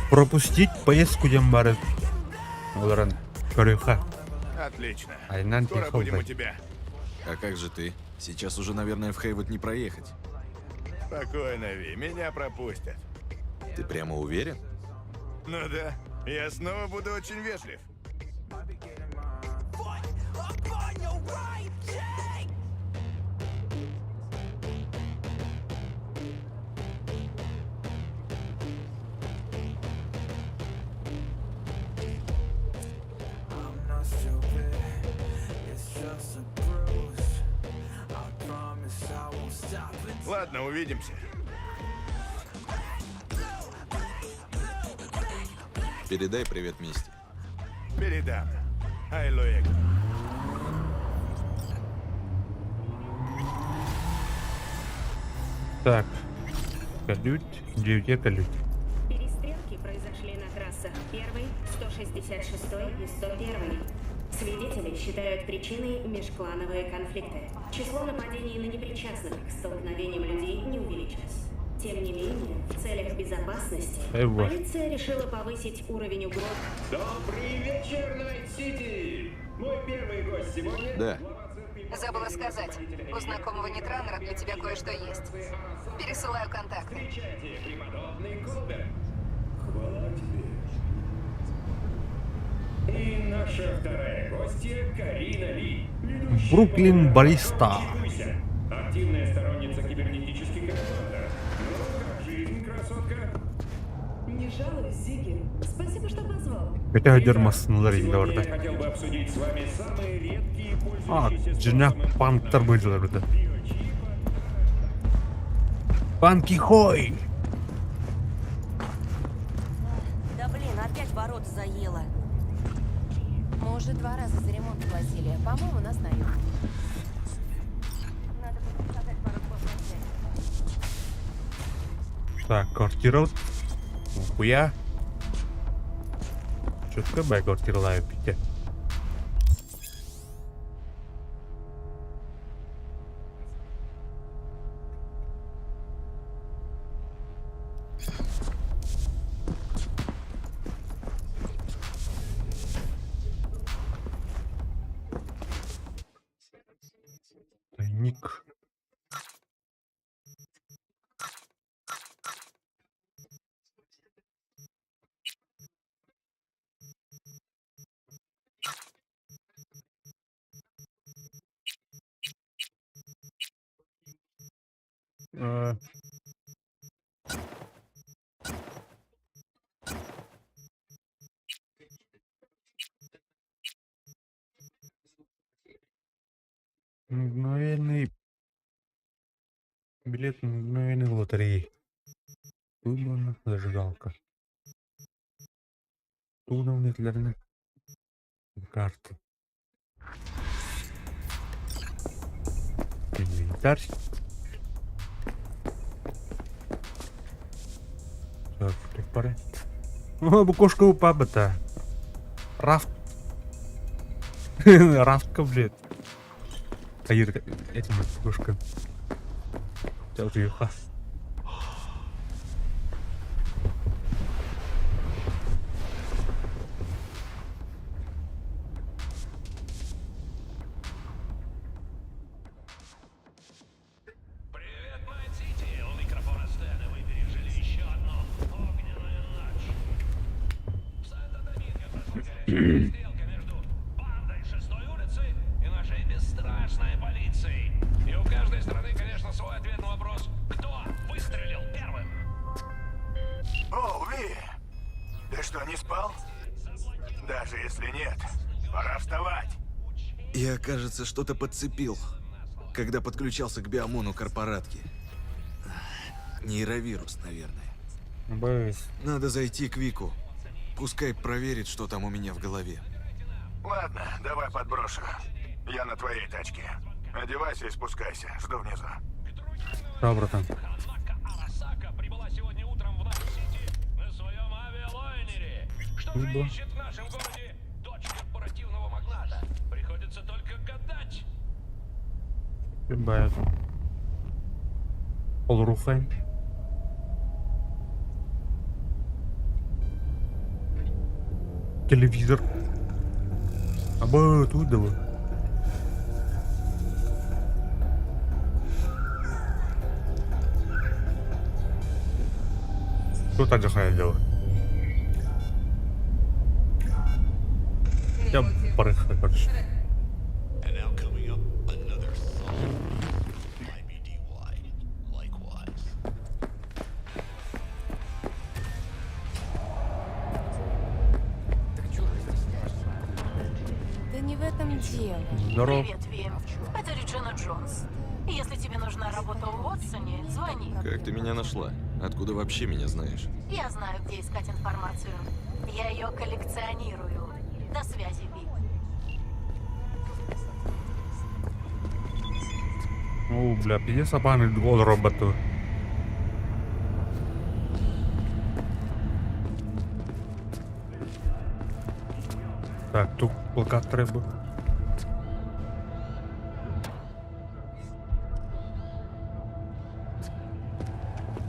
Пропустить поездку Ямбары. Лорен, Корюха. Отлично. Айнан Скоро будем у Тиховой. тебя. А как же ты? Сейчас уже, наверное, в Хейвуд не проехать. Спокойно, Ви, меня пропустят. Ты прямо уверен? Ну да, я снова буду очень вежлив. Ладно, увидимся. Передай привет Мисти. Передам. Ай, Луэго. Так. Калють, 9 калють. Перестрелки произошли на трассах 1, 166 и 101. Свидетели считают причиной межклановые конфликты. Число нападений на непричастных к столкновениям людей не увеличилось. Тем не менее, в целях безопасности полиция решила повысить уровень угроз. Добрый вечер, Найт-Сити! Мой первый гость сегодня... Да. Забыла сказать. У знакомого нетранера для тебя кое-что есть. Пересылаю контакт. Встречайте, преподобный Колберт. Хвала тебе. И наша вторая гостья Карина Ли. Бруклин Бариста. Активная сторонница кибернетических имплантов. Ну, как жизнь, красотка? Не жалуюсь, Зиги. Спасибо, что позвал. Хотя дермаснулар инде Сегодня орда. я хотел бы обсудить с вами самые редкие А, пользующиеся жена пантер будет орда. Панки Хой! Да блин, опять ворота заело. Мы уже 2 раза за ремонт платили. По-моему, нас дают. Надо будет заказать пару слов на связь. Так, квартира. Хуя. Четко бай квартира лаю пите. Тайник. Мгновенный билет мгновенной лотереи. Выбрана зажигалка. Уровнительная карта. Инвентарь. Так, припары. О, букошка у паба-то. Рафт. Рафтка, блядь. Таирка, этим букошка. Тел приеха. Сделка между бандой 6-й улицы и нашей бесстрашной полицией. И у каждой страны, конечно, свой ответ на вопрос, кто выстрелил первым. О, Ви! Ты что, не спал? Даже если нет, пора вставать. Я, кажется, что-то подцепил, когда подключался к биомону корпоратки. Нейровирус, наверное. Бэйс. Надо зайти к Вику. Пускай проверит, что там у меня в голове. Ладно, давай подброшу. Я на твоей тачке. Одевайся и спускайся. Жду внизу. Да, братан. Арасака прибыла сегодня утром в Найт-Сити на своем авиалайнере. Что же ищет в нашем городе дочь корпоративного магната? Приходится только гадать. Ебает. Полурухай. Телевизор. Або тут давай. Что так же делать? Я порыхаю, короче. Да не в этом дело. Здорово. Привет, Ви. Это Реджина Джонс. Если тебе нужна работа в Уотсоне, звони. Как ты меня нашла? Откуда вообще меня знаешь? Я знаю, где искать информацию. Я ее коллекционирую. До связи, Ви. О, бля, пиздец обманный гол роботу. Так, тут плакат треба.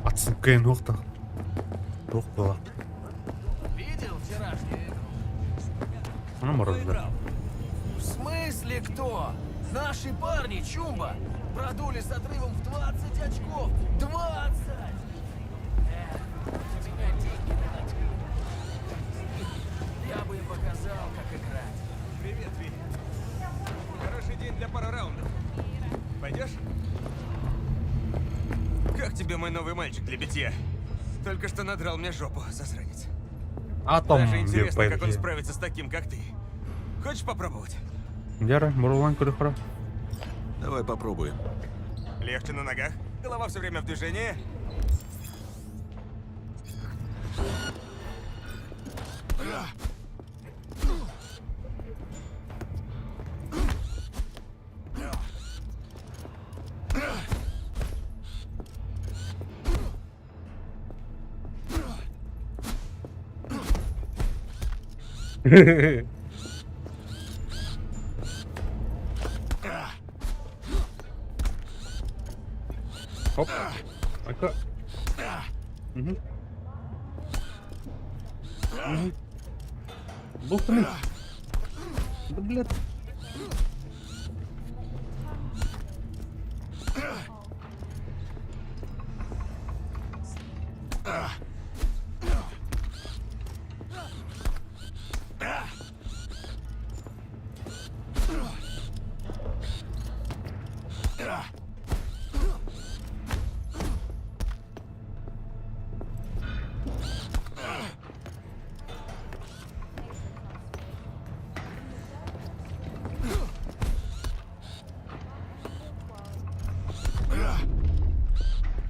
Отсылка ногта. Тох была. Видел вчерашнее? Она мороз, да. В смысле кто? Наши парни, Чумба, продули с отрывом в 20 очков. 20! Я бы им показал, как играть. Привет, Ви. Хороший день для пары раундов. Пойдешь? Как тебе мой новый мальчик для битья? Только что надрал мне жопу, засранец. А там Даже где интересно, как он пойти? справится с таким, как ты. Хочешь попробовать? Яра, Мурлан Курихра. Давай попробуем. Легче на ногах, голова все время в движении. Оп. А-ка. Угу. Угу. Бухни. Да, блядь.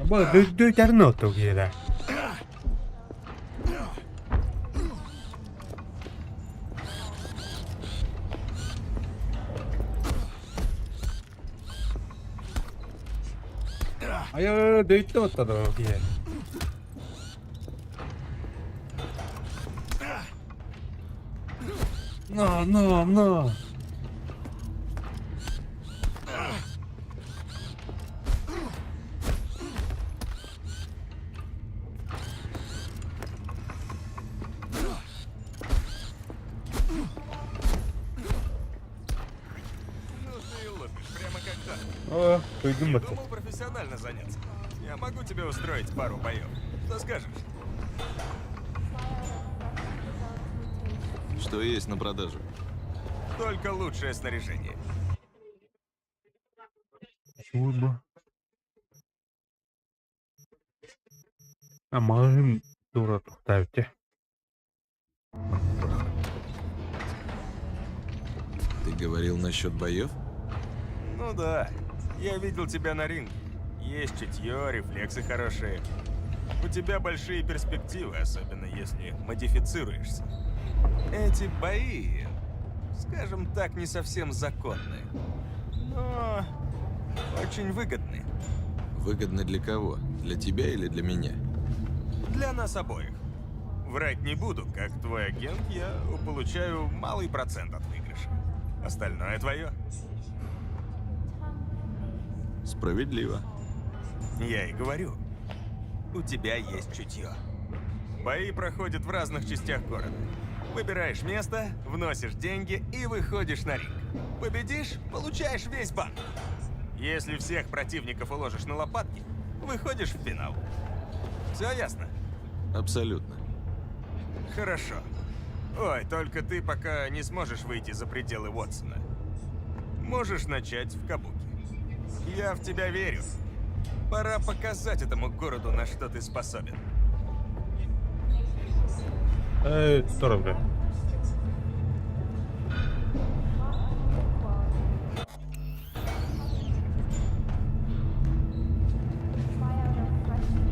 Boh, due ternotto chiede. Ma io due tutto devo chiedere. No, no, no. О, Я думал профессионально заняться. Я могу тебе устроить пару боев. Что скажешь? Что есть на продажу? Только лучшее снаряжение. Служба. А магазин дура ставьте. Ты говорил насчет боев? Ну да. Я видел тебя на ринге. Есть чутье, рефлексы хорошие. У тебя большие перспективы, особенно если модифицируешься. Эти бои, скажем так, не совсем законные. Но очень выгодны. Выгодно для кого? Для тебя или для меня? Для нас обоих. Врать не буду, как твой агент, я получаю малый процент от выигрыша. Остальное твое. Справедливо. Я и говорю, у тебя есть чутье. Бои проходят в разных частях города. Выбираешь место, вносишь деньги и выходишь на ринг. Победишь, получаешь весь банк. Если всех противников уложишь на лопатки, выходишь в финал. Все ясно? Абсолютно. Хорошо. Ой, только ты пока не сможешь выйти за пределы Уотсона. Можешь начать в Кабуки. Я в тебя верю. Пора показать этому городу, на что ты способен. Что, бля?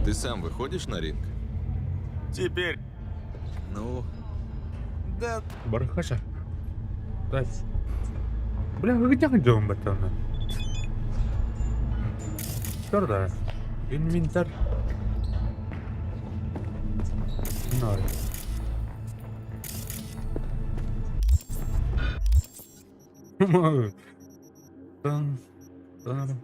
Ты сам выходишь на ринг? Теперь... Ну... Да... Бархаша. Так. Бля, где идем, батаны? Сюда. Инвентарь. Ноль. Тан, тан.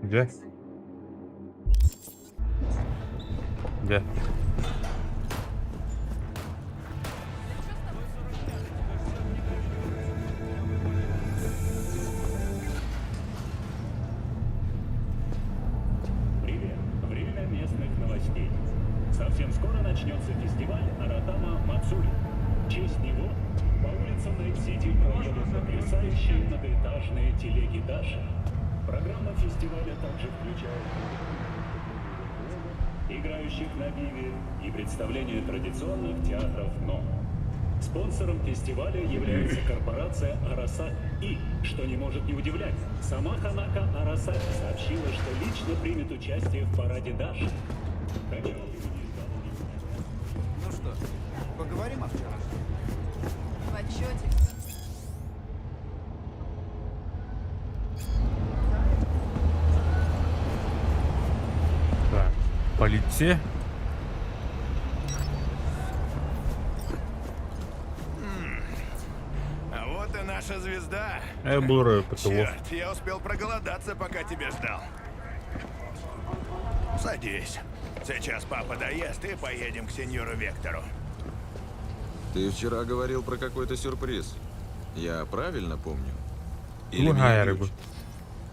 Где? Где? Привет. Время местных новостей. Совсем скоро начнется фестиваль Аратама Мацури. В честь него по улицам Найт-Сити проедут потрясающие многоэтажные телеги Даши. Программа фестиваля также включает играющих на биве и представление традиционных театров НО. Спонсором фестиваля является корпорация Арасаки. И, что не может не удивлять, сама Ханако Арасаки сообщила, что лично примет участие в параде Даши. Ну что, поговорим о вчера? В отчете. Так, полиция. А вот и наша звезда. Я был рад ПТО. Черт, я успел проголодаться, пока тебя ждал. Садись. Сейчас папа доест и поедем к сеньору Вектору. Ты вчера говорил про какой-то сюрприз. Я правильно помню? Другая рыба.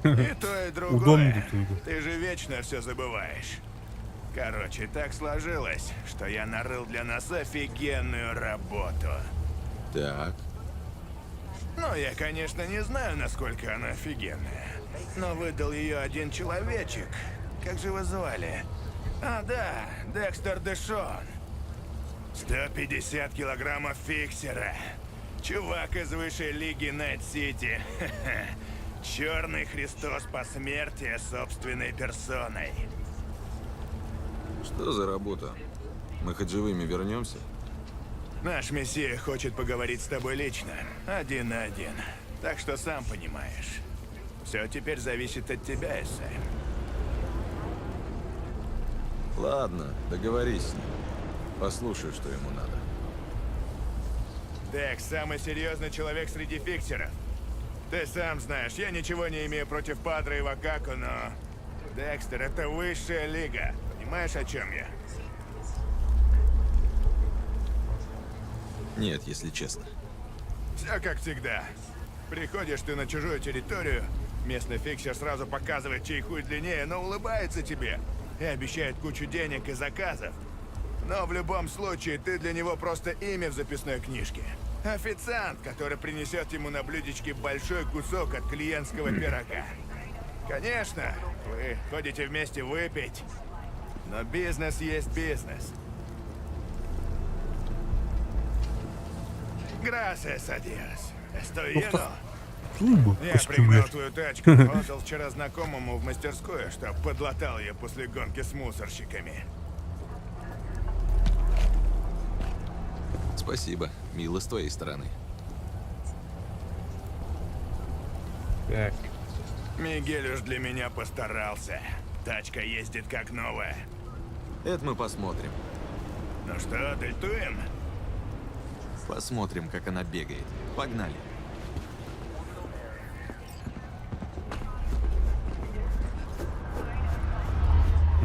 И то, и другое. Удобно. Ты же вечно все забываешь. Короче, так сложилось, что я нарыл для нас офигенную работу. Так. Ну, я, конечно, не знаю, насколько она офигенная. Но выдал ее один человечек. Как же его звали? А, да, Декстер Дэшон. 150 килограммов фиксера. Чувак из высшей лиги Найт-Сити. Черный Христос посмертия собственной персоной. Что за работа? Мы хоть живыми вернемся? Наш мессия хочет поговорить с тобой лично, один на один. Так что сам понимаешь. Все теперь зависит от тебя, Эссе. Ладно, договорись с ним. Послушай, что ему надо. Декс, самый серьезный человек среди фиксеров. Ты сам знаешь, я ничего не имею против Падре и Вакаку, но... Декстер — это высшая лига. Понимаешь, о чем я? Нет, если честно. Все Все как всегда. Приходишь ты на чужую территорию, местный фиксер сразу показывает, чей хуй длиннее, но улыбается тебе и обещает кучу денег и заказов. Но в любом случае, ты для него просто имя в записной книжке. Официант, который принесет ему на блюдечке большой кусок от клиентского пирога. Конечно, вы ходите вместе выпить, но бизнес есть бизнес. Gracias a Dios. Estoy lleno. Я пригнал твою тачку, отдал вчера знакомому в мастерскую, чтоб подлатал ее после гонки с мусорщиками. Спасибо. Мило с твоей стороны. Так. Мигель уж для меня постарался. Тачка ездит как новая. Это мы посмотрим. Ну что, дельтуем? Посмотрим, как она бегает. Погнали.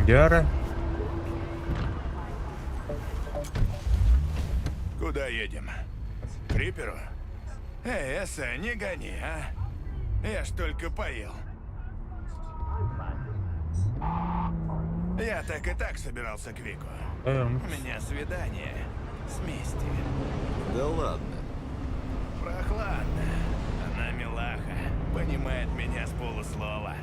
Яра. Куда едем? К Риперу? Эй, Эсса, не гони, а? Я ж только поел. Я так и так собирался к Вику. У меня свидание с Мисти. Да ладно. Прохладно. Она милаха. Понимает меня с полуслова.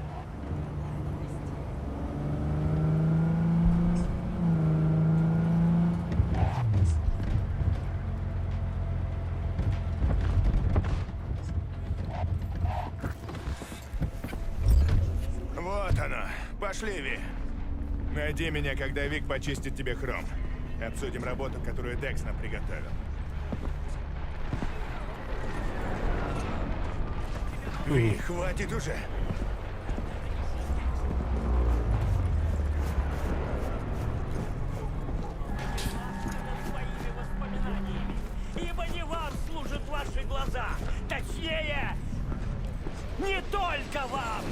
Вот оно. Пошли, Ви. Найди меня, когда Вик почистит тебе хром. Обсудим работу, которую Декс нам приготовил. Ви, хватит уже. Ибо не вам служат ваши глаза. Точнее, не только вам.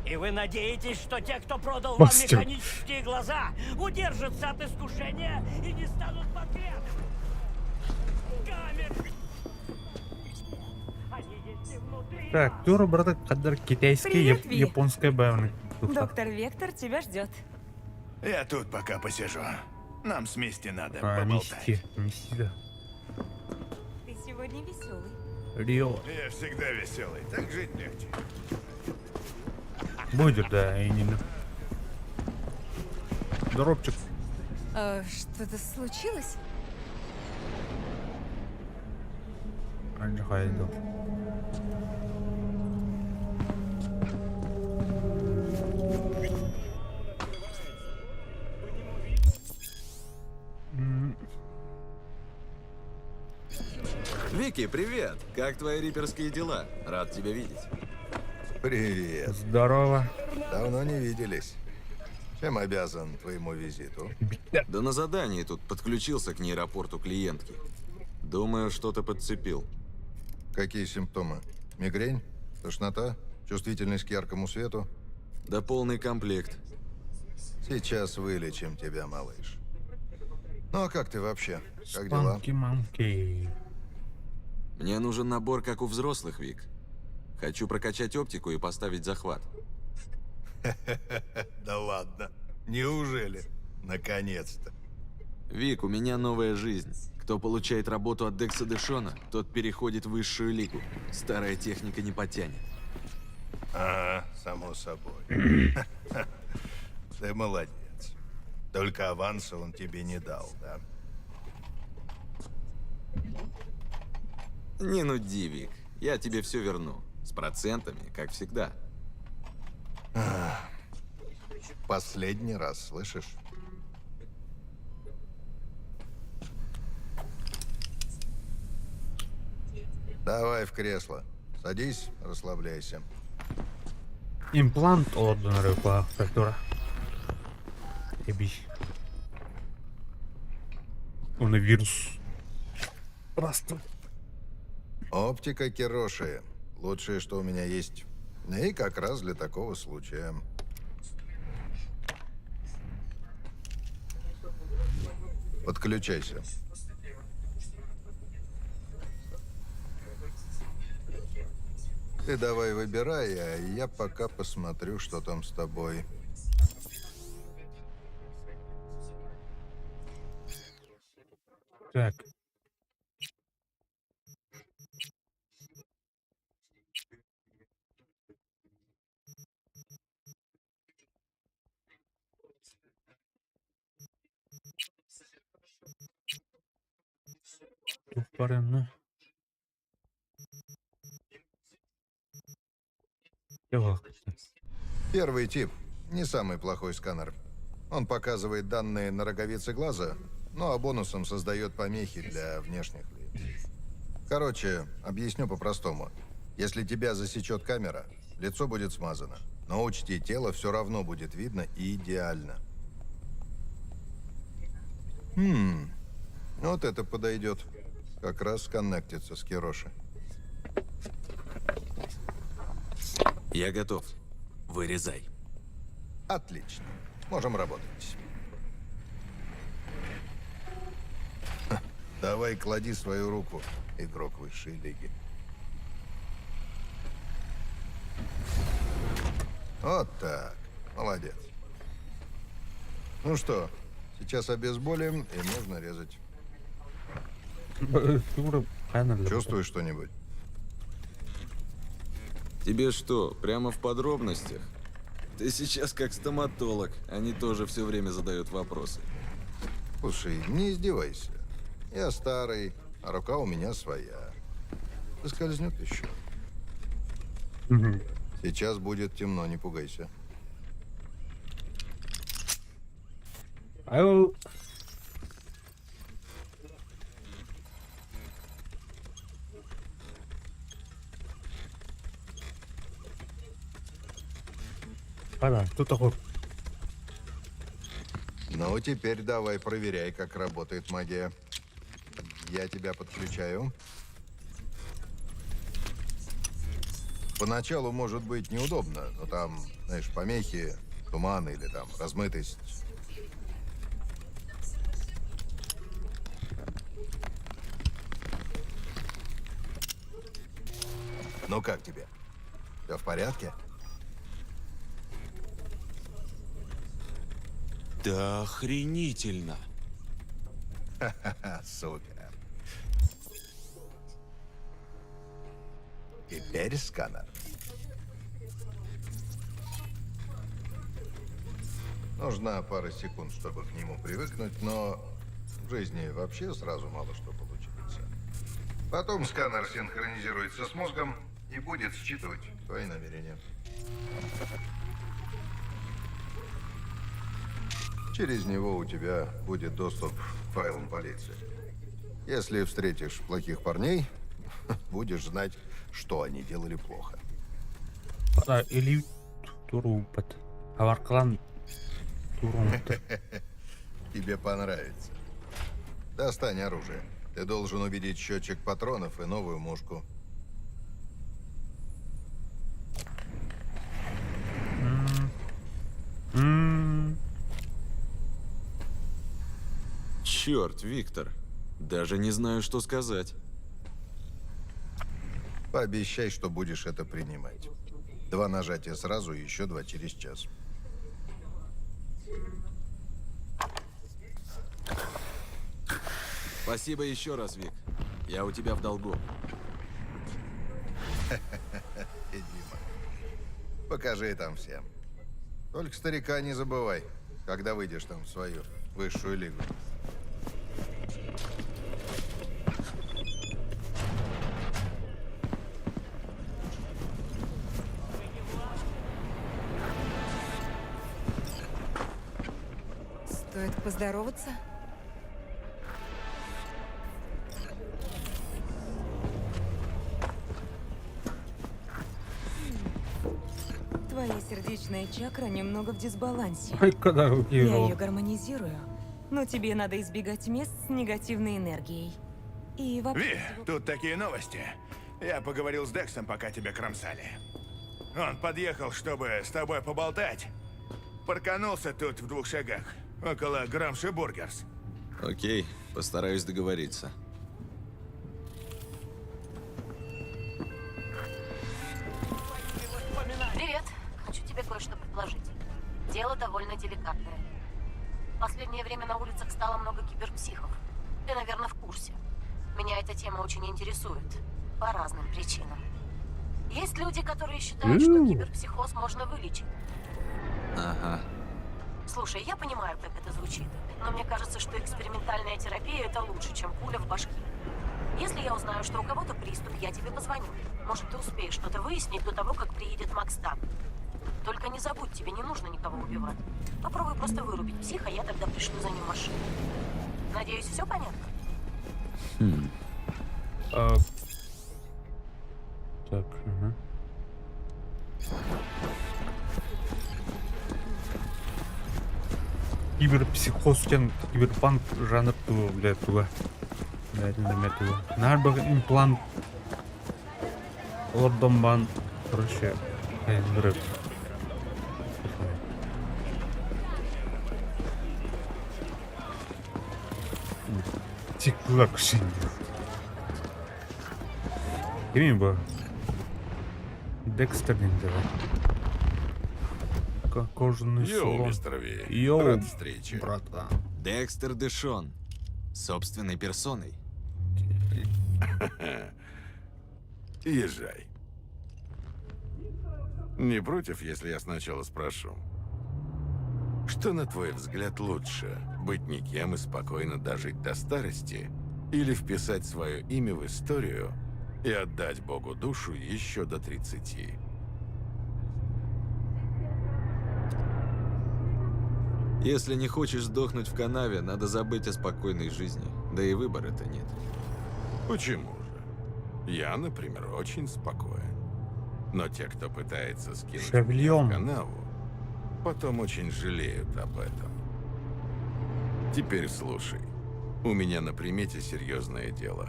И вы надеетесь, что те, кто продал вам Мастер. механические глаза, удержатся от искушения и не станут подглядывать? Камер! Они есть и внутри. Так, тур брата кадар китайский, Привет, Ви. японская бавна. Доктор Вектор тебя ждет. Я тут пока посижу. Нам с Мисти надо А, поболтать. Мисти, да. Ты сегодня веселый. Рио. Я всегда веселый, так жить легче. Будет, да, именно. Здоровчик. Что-то случилось? Анджахайдо. Вики, привет! Как твои риперские дела? Рад тебя видеть. Привет. Здорово. Давно не виделись. Чем обязан твоему визиту? Да на задании тут подключился к нейропорту клиентки. Думаю, что-то подцепил. Какие симптомы? Мигрень? Тошнота? Чувствительность к яркому свету? Да полный комплект. Сейчас вылечим тебя, малыш. Ну а как ты вообще? Как дела? Спанки-манки. Мне нужен набор, как у взрослых, Вик. Хочу прокачать оптику и поставить захват. Да ладно. Неужели? Наконец-то. Вик, у меня новая жизнь. Кто получает работу от Декса Дэшона, тот переходит в высшую лигу. Старая техника не потянет. Ага, само собой. Ты молодец. Только аванса он тебе не дал, да? Не нуди, Вик. Я тебе все верну. С процентами, как всегда. Последний раз, слышишь? Давай в кресло. Садись, расслабляйся. Имплант орденера по фактура. Ебись. Он вирус. Просто. Оптика Кироши. Лучшее, что у меня есть. И как раз для такого случая. Подключайся. Ты давай выбирай, а я пока посмотрю, что там с тобой. Так. Тупоренно. Первый тип. Не самый плохой сканер. Он показывает данные на роговице глаза, ну а бонусом создает помехи для внешних лиц. Короче, объясню по-простому. Если тебя засечет камера, лицо будет смазано. Но учти, тело все равно будет видно идеально. Вот это подойдет. Как раз коннектится с Кироши. Я готов. Вырезай. Отлично. Можем работать. Давай, клади свою руку, игрок высшей лиги. Вот так. Молодец. Ну что, сейчас обезболим, и можно резать. Чувствуешь что-нибудь? Тебе что, прямо в подробностях? Ты сейчас как стоматолог, они тоже все время задают вопросы. Слушай, не издевайся. Я старый, а рука у меня своя. Соскользнет еще. Сейчас будет темно, не пугайся. Ау. Кто такой? Ну, теперь давай проверяй, как работает магия. Я тебя подключаю. Поначалу может быть неудобно, но там, знаешь, помехи, туман или там размытость. Ну как тебе? Все в порядке? Да охренительно. Ха-ха-ха, супер. Теперь сканер. Нужна пара секунд, чтобы к нему привыкнуть, но в жизни вообще сразу мало что получится. Потом сканер синхронизируется с мозгом и будет считывать твои намерения. Через него у тебя будет доступ к файлам полиции. Если встретишь плохих парней, будешь знать, что они делали плохо. Или турупат. Аварклан турупат. Тебе понравится. Достань оружие. Ты должен увидеть счетчик патронов и новую мушку. Черт, Виктор. Даже не знаю, что сказать. Пообещай, что будешь это принимать. 2 нажатия сразу и еще 2 через час. Спасибо еще раз, Вик. Я у тебя в долгу. Дима, покажи там всем. Только старика не забывай, когда выйдешь там в свою высшую лигу. Стоит поздороваться? Твоя сердечная чакра немного в дисбалансе. Когда Я ее гармонизирую, но тебе надо избегать мест с негативной энергией. И вообще... Ви, тут такие новости. Я поговорил с Дексом, пока тебя кромсали. Он подъехал, чтобы с тобой поболтать. Парканулся тут в 2 шагах, около Грамши Бургерс. Окей, постараюсь договориться. предложить. Дело довольно деликатное. В последнее время на улицах стало много киберпсихов. Ты, наверное, в курсе. Меня эта тема очень интересует. По разным причинам. Есть люди, которые считают, что киберпсихоз можно вылечить. Ага. Слушай, я понимаю, как это звучит, но мне кажется, что экспериментальная терапия — это лучше, чем пуля в башке. Если я узнаю, что у кого-то приступ, я тебе позвоню. Может, ты успеешь что-то выяснить до того, как приедет Макс Тан. Только не забудь, тебе не нужно никого убивать. Попробуй просто вырубить психа, я тогда пришлю за ним машину. Надеюсь, все понятно? Так, ага. Киберпсихоз кен киберпанк жанр туы, блядь, туы. Блядь, неме туы. Нарбаг имплант. Ордомбан. Короче, взрыв. Тиклак şimdi. Kimin bu? Декстер Ниндзя. Кожаный салон. мистер Ви. Йоу, Рад встрече. братан. Декстер Дэшон. Собственной персоной. Езжай. Не против, если я сначала спрошу? Что, на твой взгляд, лучше? Быть никем и спокойно дожить до старости? Или вписать свое имя в историю и отдать Богу душу еще до 30? Если не хочешь сдохнуть в канаве, надо забыть о спокойной жизни. Да и выбора-то нет. Почему же? Я, например, очень спокоен. Но те, кто пытается скинуть Шевлем. меня в канаву, потом очень жалеют об этом. Теперь слушай. У меня на примете серьезное дело.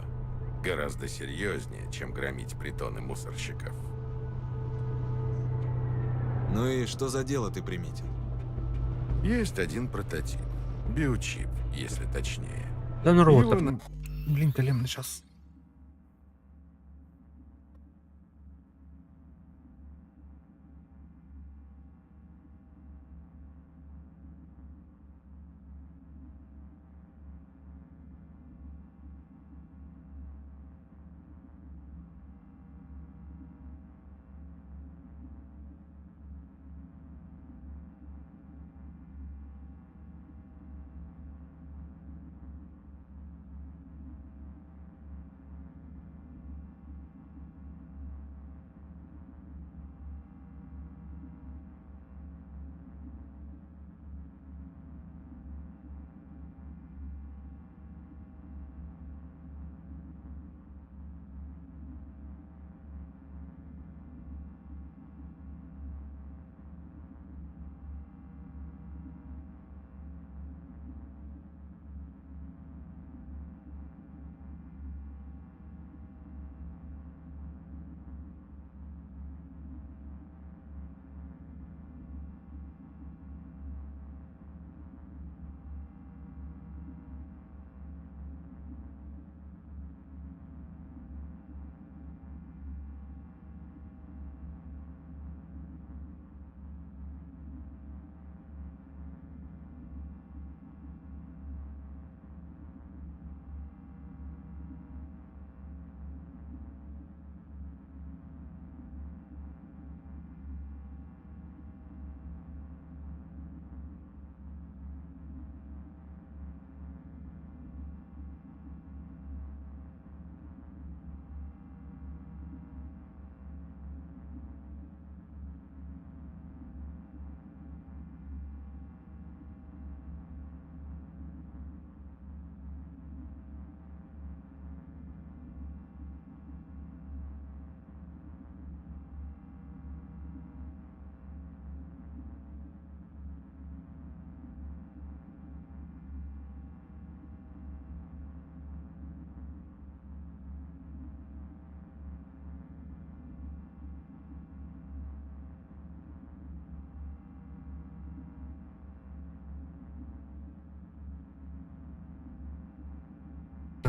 Гораздо серьезнее, чем громить притоны мусорщиков. Ну и что за дело ты приметил? Есть один прототип. Биочип, если точнее. Да народ, Его так, блин, Колем, сейчас.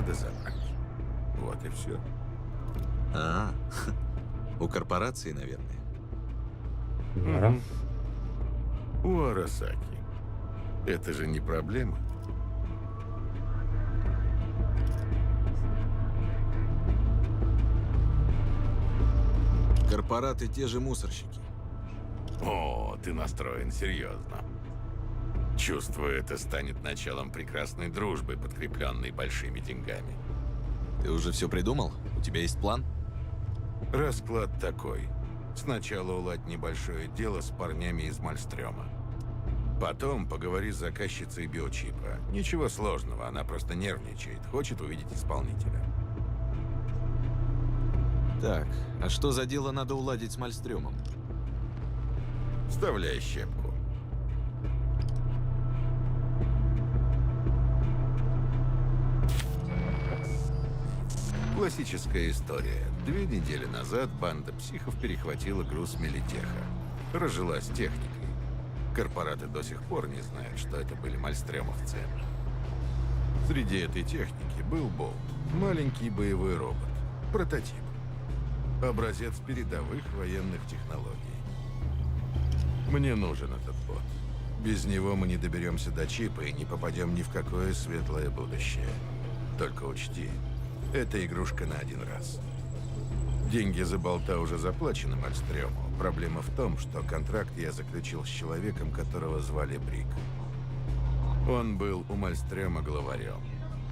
Надо забрать. Вот и все. А, у корпорации, наверное. Да. У Арасаки. Это же не проблема. Корпораты те же мусорщики. О, ты настроен серьезно. Чувствую, это станет началом прекрасной дружбы, подкрепленной большими деньгами. Ты уже все придумал? У тебя есть план? Расклад такой. Сначала уладь небольшое дело с парнями из Мальстрёма. Потом поговори с заказчицей биочипа. Ничего сложного, она просто нервничает, хочет увидеть исполнителя. Так, а что за дело надо уладить с Мальстрёмом? Вставляй щепку. Классическая история. 2 недели назад банда психов перехватила груз Мелитеха. Разжилась техникой. Корпораты до сих пор не знают, что это были мальстрёмовцы. Среди этой техники был Болт. Маленький боевой робот. Прототип. Образец передовых военных технологий. Мне нужен этот бот. Без него мы не доберемся до чипа и не попадем ни в какое светлое будущее. Только учти, это игрушка на один раз. Деньги за болта уже заплачены Мальстрёму. Проблема в том, что контракт я заключил с человеком, которого звали Брик. Он был у Мальстрёма главарем.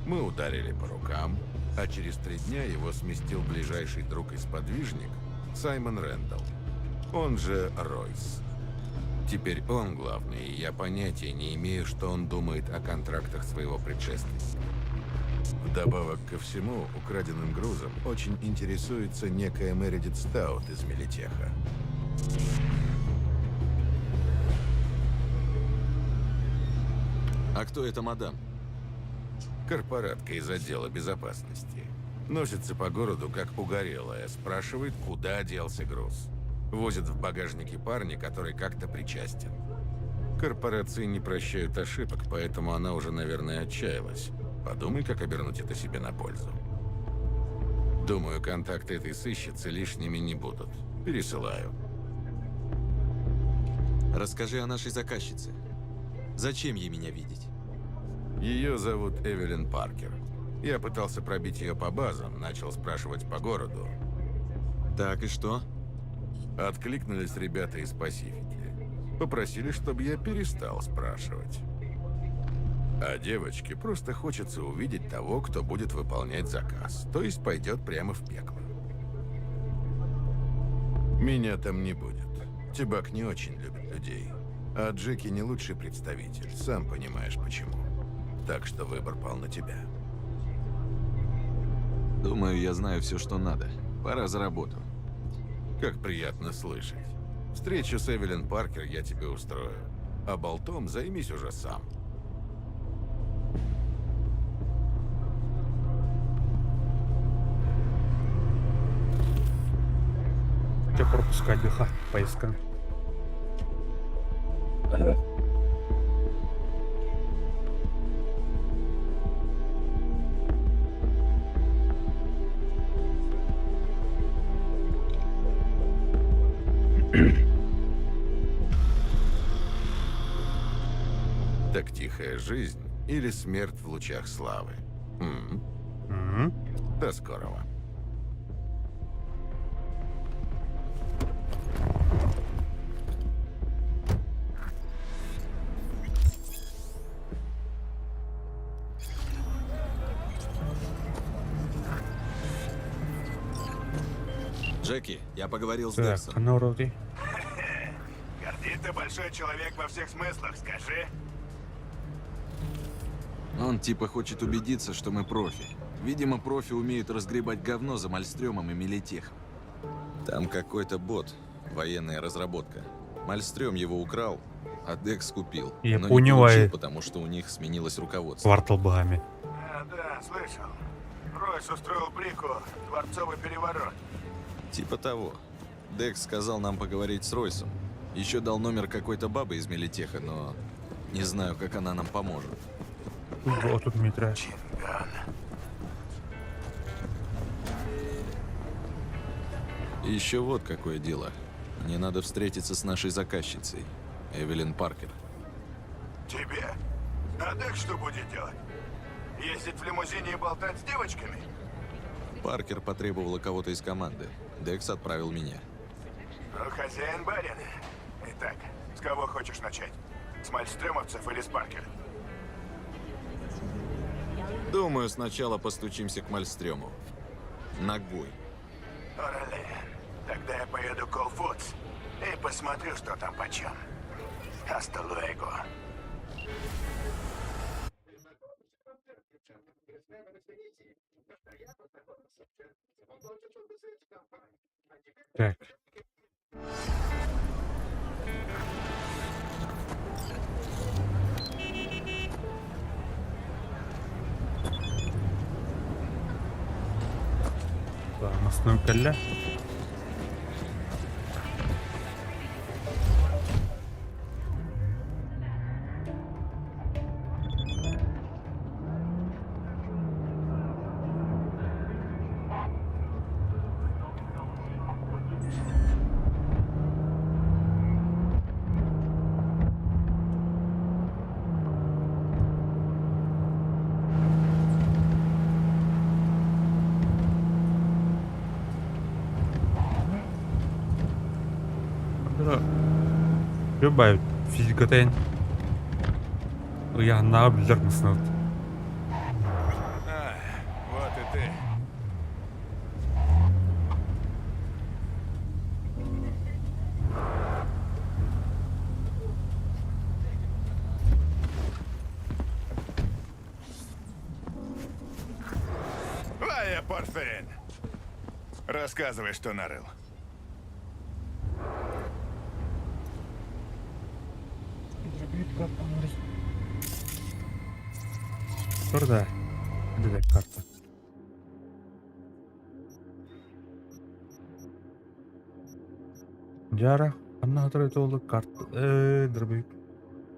Мы ударили по рукам, а через 3 дня его сместил ближайший друг и сподвижник Саймон Рэндалл, он же Ройс. Теперь он главный, и я понятия не имею, что он думает о контрактах своего предшественника. Вдобавок ко всему, украденным грузом очень интересуется некая Мередит Стаут из Мелитеха. А кто это мадам? Корпоратка из отдела безопасности. Носится по городу, как угорелая, спрашивает, куда делся груз. Возит в багажнике парня, который как-то причастен. Корпорации не прощают ошибок, поэтому она уже, наверное, отчаялась. Подумай, как обернуть это себе на пользу. Думаю, контакты этой сыщицы лишними не будут. Пересылаю. Расскажи о нашей заказчице. Зачем ей меня видеть? Ее зовут Эвелин Паркер. Я пытался пробить ее по базам, начал спрашивать по городу. Так, и что? Откликнулись ребята из Пасифики. Попросили, чтобы я перестал спрашивать. А девочке просто хочется увидеть того, кто будет выполнять заказ. То есть пойдет прямо в пекло. Меня там не будет. Тибак не очень любит людей. А Джеки не лучший представитель, сам понимаешь почему. Так что выбор пал на тебя. Думаю, я знаю все, что надо. Пора за работу. Как приятно слышать. Встречу с Эвелин Паркер я тебе устрою. А болтом займись уже сам. Тебя пропускать ха, поиска. Так тихая жизнь или смерть в лучах славы? До скорого. Джеки, я поговорил с Так, Дексом. ну вроде. Горди, ты большой человек во всех смыслах, скажи. Он типа хочет убедиться, что мы профи. Видимо, профи умеют разгребать говно за Мальстрёмом и Мелитехом. Там какой-то бот, военная разработка. Мальстрём его украл, а Декс купил. Я но понял, не получил, потому что у них сменилось руководство. Квартал богами. Да, слышал. Ройс устроил Брику дворцовый переворот. Типа того. Декс сказал нам поговорить с Ройсом. Еще дал номер какой-то бабы из Мелитеха, но не знаю, как она нам поможет. Вот тут метра. И еще вот какое дело. Мне надо встретиться с нашей заказчицей. Эвелин Паркер. Тебе? А Дек что будет делать? Ездить в лимузине и болтать с девочками? Паркер потребовала кого-то из команды. Декс отправил меня. Ну, хозяин барин. Итак, с кого хочешь начать? С мальстрёмовцев или с Паркера? Думаю, сначала постучимся к Мальстрёму. Ногой. Орале. Тогда я поеду к All Foods и посмотрю, что там почем. Hasta luego. Так. Настроим коля. Любая физика тен. Я на обзорностно. Вот и ты. Вая Порфирин. Рассказывай, что нарыл. Карта. Где карта? Жара, ана хатыр толы карта. Дробик.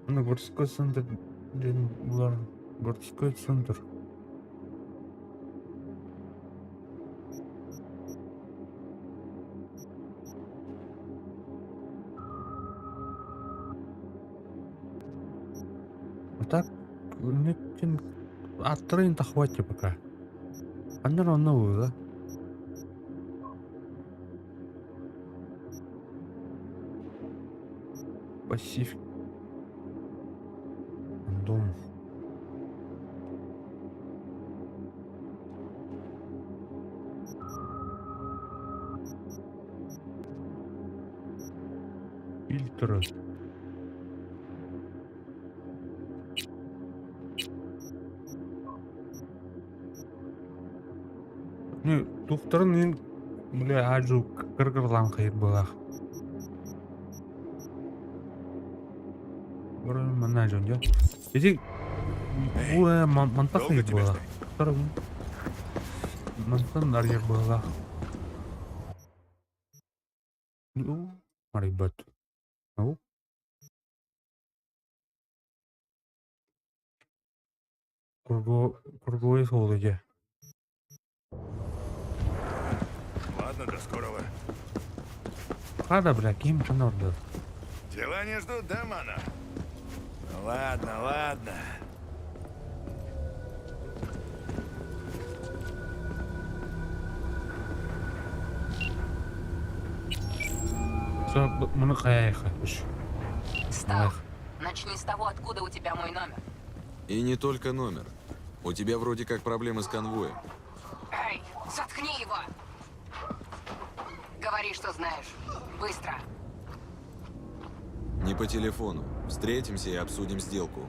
Аны городской центр. Булар городской центр. А так, нетин отрын-то хватит пока. А наверное, новую, да? Пассив. Дом. Фильтры. Не, туфтарын бля ажу кыргырлан кайыр была. Бұрын мына жөн жа. Эти мантақ кайыр была. Туфтарын мантан арьер была. Ну, марибат. Ну. Кургуэй солды жа. Ладно, до скорого. Хада, бля, кем орды. Дела не ждут, да, мана? Ладно, ладно. Все, мы каяха. Став, начни с того, откуда у тебя мой номер. И не только номер. У тебя вроде как проблемы с конвоем. Эй, заткни его! Говори, что знаешь. Быстро. Не по телефону. Встретимся и обсудим сделку.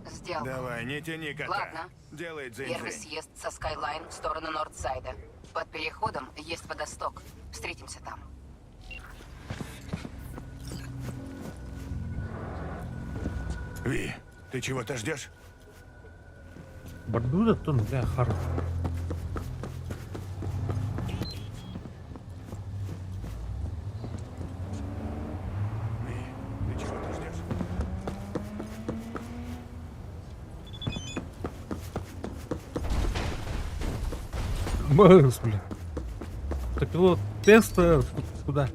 Сделка. Давай, не тяни кота. Ладно. Делай Первый дзынь-дзынь. съезд со Скайлайн в сторону Нордсайда. Под переходом есть водосток. Встретимся там. Ви, ты чего-то ждешь? Бардуда тон, бля, хар. Ты чего-то ждешь? Мэрс, бля. Это пилот теста куда?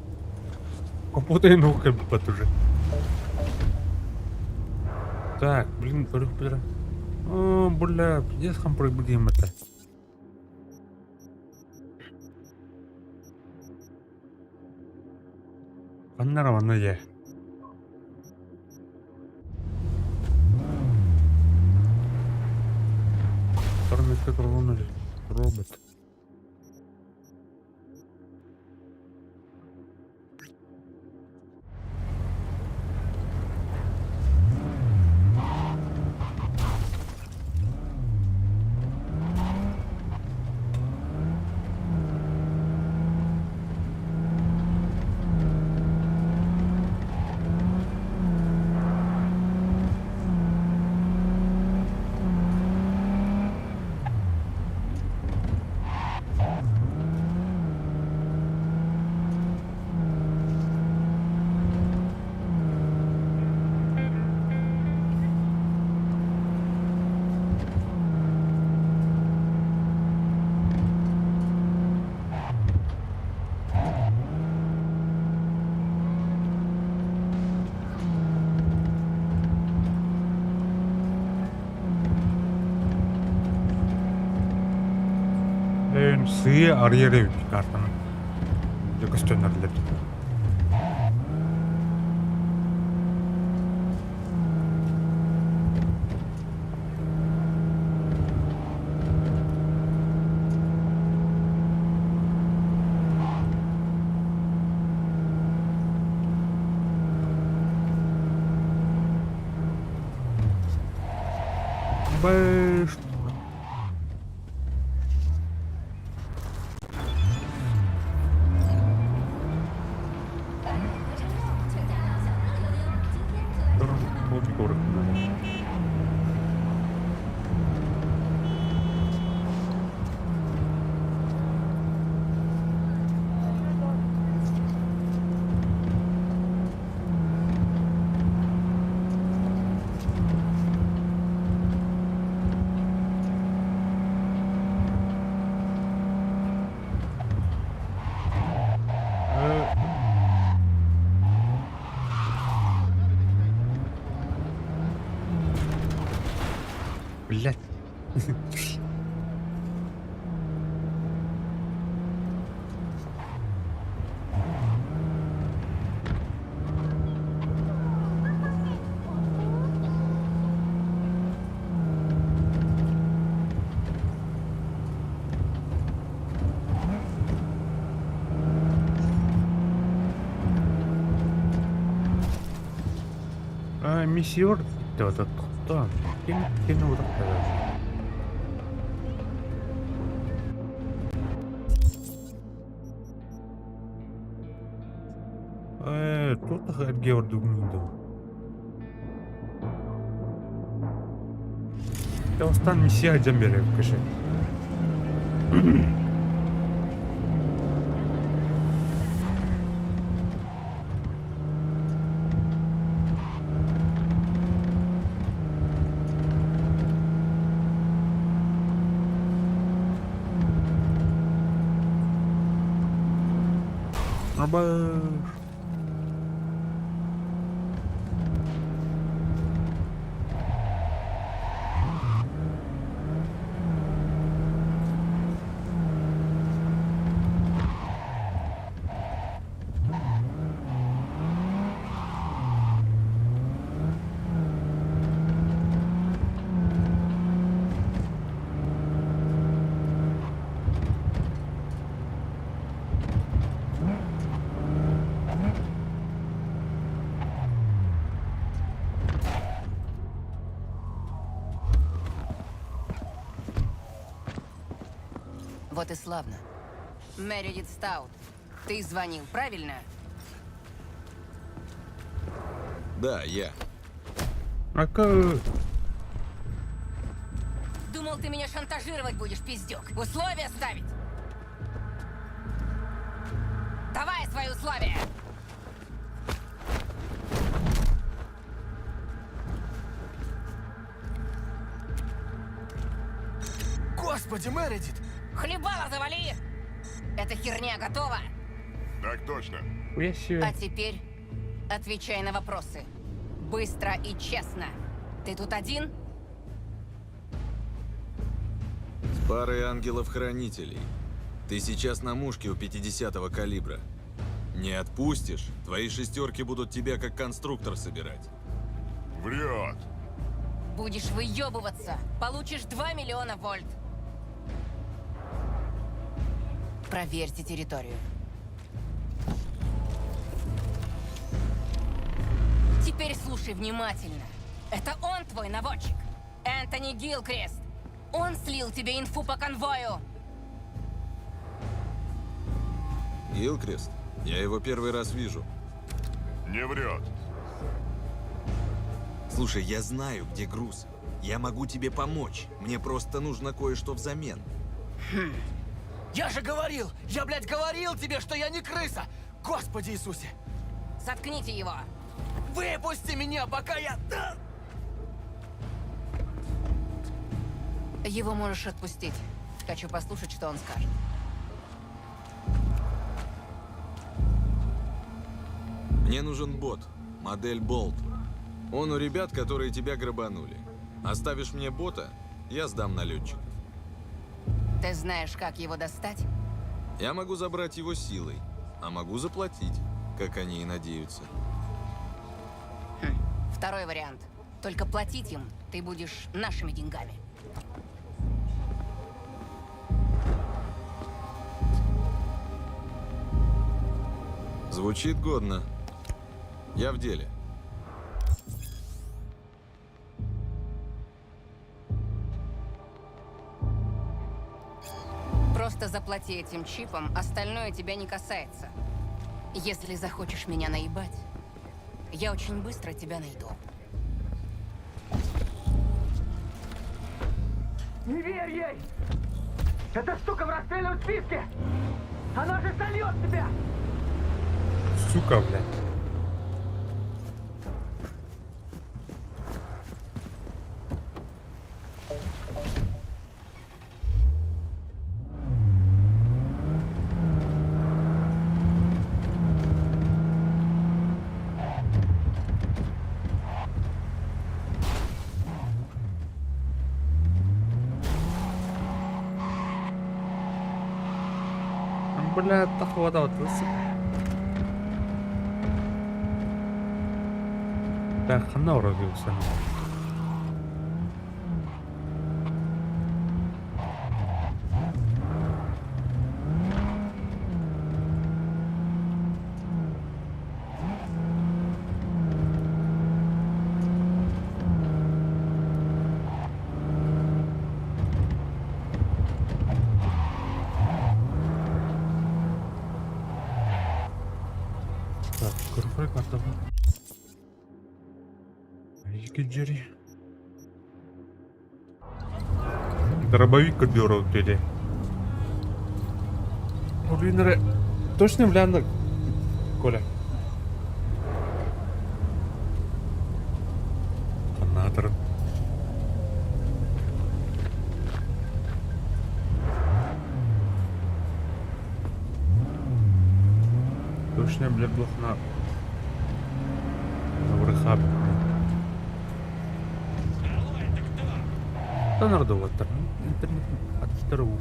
Капота и наука, бат уже. Так, блин, о, бля, пиздец, हम пробудим это. Нормально. Стороны, которого он робот. Сые арьеры картаны. Костюмерлер. Бэш. Блять. Миссиор, это кто? Кино тут Георг Дугниндов. Я устан миссия Джамберев, каши. Вот и славно. Мередит Стаут, ты звонил, правильно? Да, я. Думал, ты меня шантажировать будешь, пиздюк. Условия ставить? Давай свои условия! Господи, Мередит! Хлебало завали! Эта херня готова? Так точно. А теперь отвечай на вопросы. Быстро и честно. Ты тут один? С парой ангелов-хранителей. Ты сейчас на мушке у 50-го калибра. Не отпустишь, твои шестерки будут тебя как конструктор собирать. Врет. Будешь выебываться, получишь 2 миллиона вольт. Проверьте территорию. Теперь слушай внимательно. Это он твой наводчик. Энтони Гилкрест. Он слил тебе инфу по конвою. Гилкрест? Я его первый раз вижу. Не врет. Слушай, я знаю, где груз. Я могу тебе помочь. Мне просто нужно кое-что взамен. Я же говорил! Я, блядь, говорил тебе, что я не крыса! Господи Иисусе! Заткните его! Выпусти меня, пока я... Его можешь отпустить. Хочу послушать, что он скажет. Мне нужен бот. Модель Болт. Он у ребят, которые тебя грабанули. Оставишь мне бота, я сдам налетчик. Ты знаешь, как его достать? Я могу забрать его силой, а могу заплатить, как они и надеются. Второй вариант. Только платить им ты будешь нашими деньгами. Звучит годно. Я в деле. Просто заплати этим чипом, остальное тебя не касается. Если захочешь меня наебать, я очень быстро тебя найду. Не верь ей! Эта штука в расстрельном списке! Она же сольет тебя! Сука, блядь. Бля, хвата вот. Так, хана уродился. Так, крутой готов. Джерри. Дробовик берут или? Блин, точно бляндок, Коля. Канатор. Точно, блядь, блохна. Врыхаб. Да народу вот так. Интернет от второго.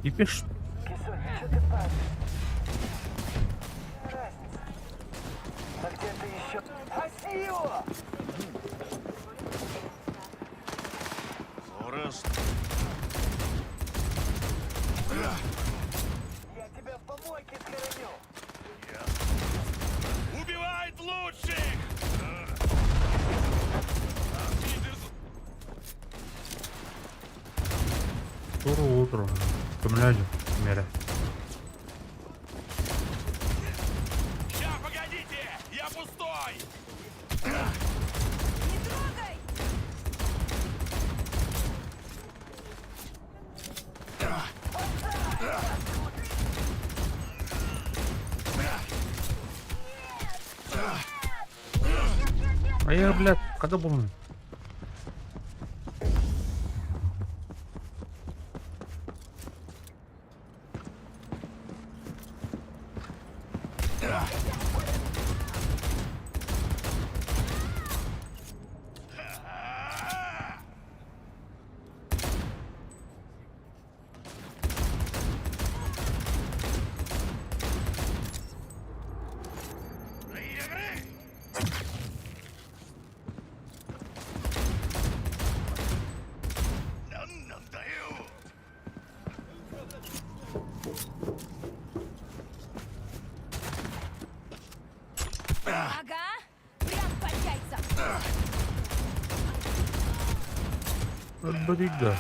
Кипиш? Кисуня, что ты пашешь? Разница. А где ты еще? Возьми его! Я тебя в помойке схороню! Убивает лучших! Утро. Камляди. Меря. Ща, погодите! Я пустой! Не трогай! А я, блядь, когда был? Ага, прям по яйцам. Брига.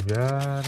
Яр.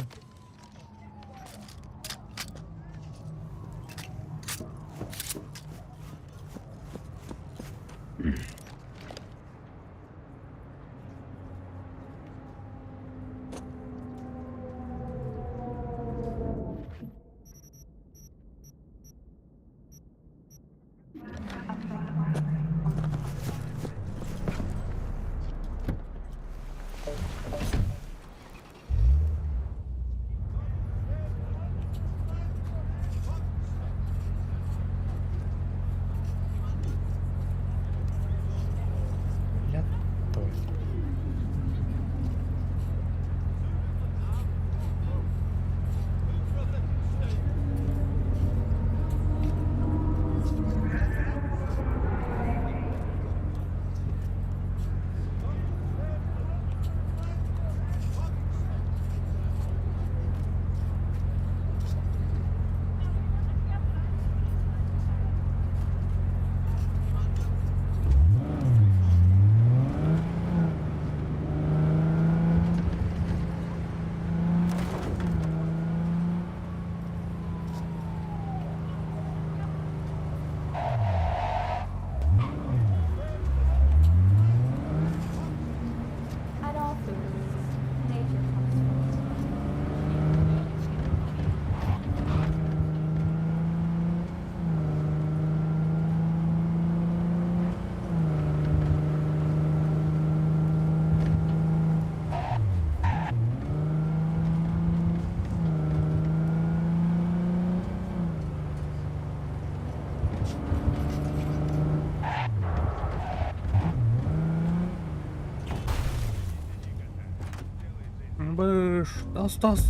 делаешь? Да, Стас.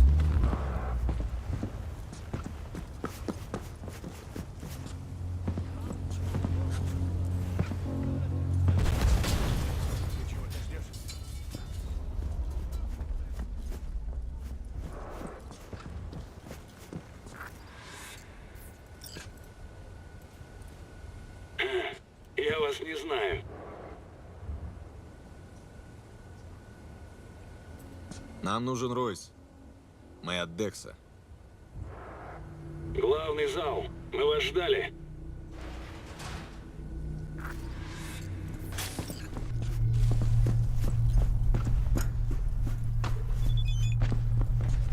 Я вас не знаю. Нам нужен Ройс. Мы от Декса. Главный зал. Мы вас ждали.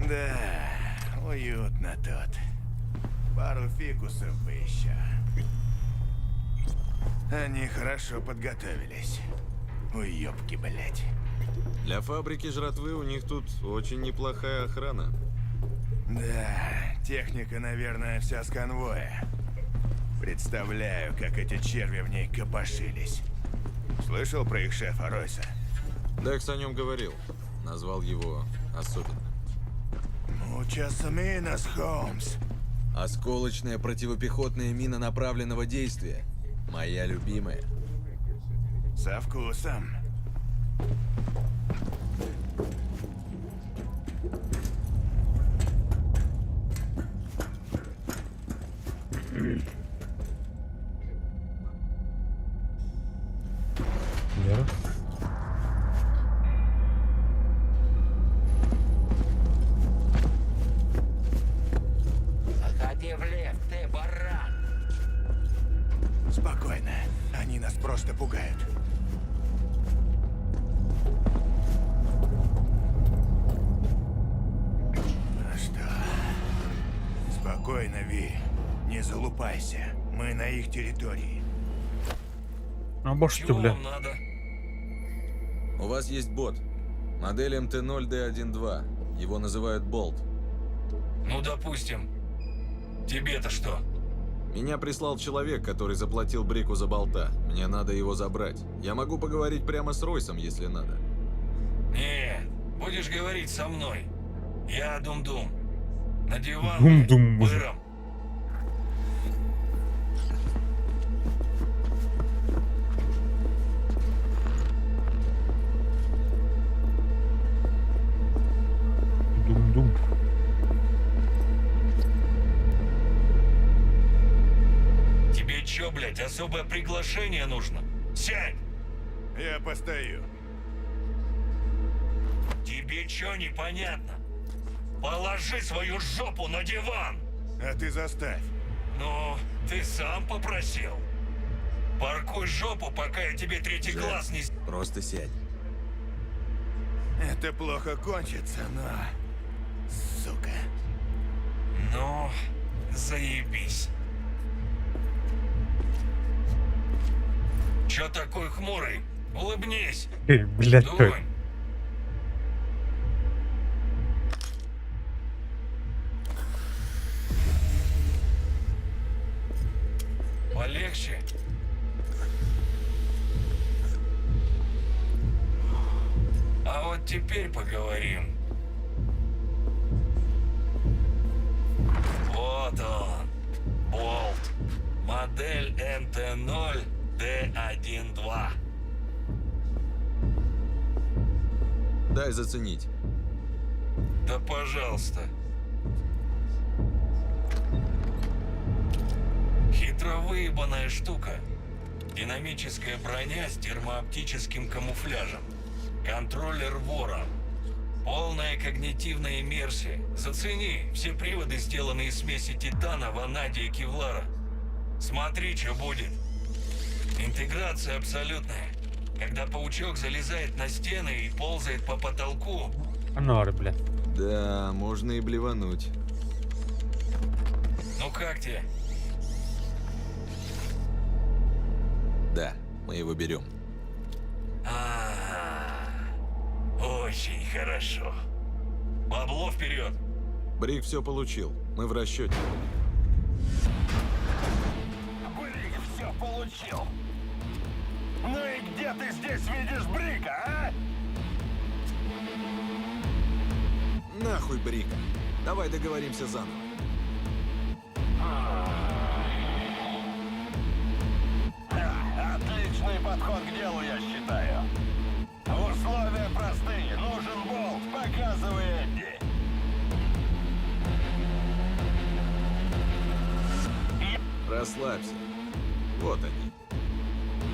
Да, уютно тут. Пару фикусов бы еще. Они хорошо подготовились. Уёбки, блять. Для фабрики жратвы у них тут очень неплохая охрана. Да, техника, наверное, вся с конвоя. Представляю, как эти черви в ней копошились. Слышал про их шефа Ройса? Декс о нем говорил. Назвал его особенным. Muchas minas, Холмс. Осколочная противопехотная мина направленного действия. Моя любимая. Со вкусом. Вера. Заходи в лифт, ты баран! Спокойно. Они нас просто пугают. Ну что? Спокойно, Ви. Не залупайся. Мы на их территории. Обожьте, бля. У вас есть бот. Модель МТ-0Д12. Его называют Болт. Ну, допустим. Тебе-то что? Меня прислал человек, который заплатил Брику за болта. Мне надо его забрать. Я могу поговорить прямо с Ройсом, если надо. Нет, будешь говорить со мной. Я Дум-Дум. На диван, Дум-Дум, быром. Дум-дум. Тебе чё, блядь, особое приглашение нужно? Сядь! Я постою. Тебе чё непонятно? Положи свою жопу на диван! А ты заставь. Ну, ты сам попросил. Паркуй жопу, пока я тебе третий глаз не... Просто сядь. Это плохо кончится, но... Сука. Ну, заебись. Чё такой хмурый? Улыбнись. Блядь, Дунь. Полегче. А вот теперь поговорим. Вот он. Болт. Модель МТ-0Д12. Дай заценить. Да пожалуйста. Хитро выебанная штука. Динамическая броня с термооптическим камуфляжем. Контроллер вора. Полная когнитивная иммерсия. Зацени, все приводы сделаны из смеси титана, ванадия и кевлара. Смотри, что будет. Интеграция абсолютная. Когда паучок залезает на стены и ползает по потолку. Анары, бля. Да, можно и блевануть. Ну как тебе? Да, мы его берем. Очень хорошо. Бабло вперед. Брик все получил. Мы в расчете. Брик все получил. Ну и где ты здесь видишь Брика, а? Нахуй, Брика. Давай договоримся заново. Отличный подход к делу, я считаю. Условия простые. Нужен болт. Показывай, Эдди. Расслабься. Вот они.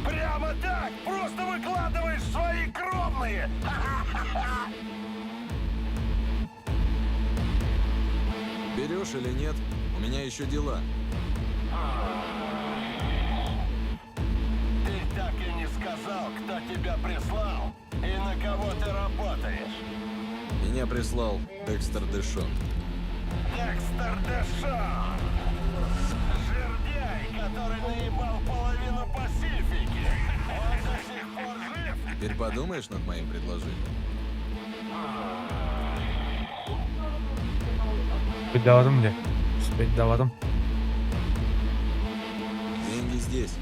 Прямо так! Просто выкладываешь свои кровные! Берешь или нет? У меня еще дела. Ты так и не сказал, кто тебя прислал и на кого ты работаешь. Меня прислал Декстер Дэшон. Декстер Дэшон! Жердяй, который наебал половину Пасифики. Он до сих пор жив? Теперь подумаешь над моим предложением? Bedavadım de. Bedavadım. Деньги здесь.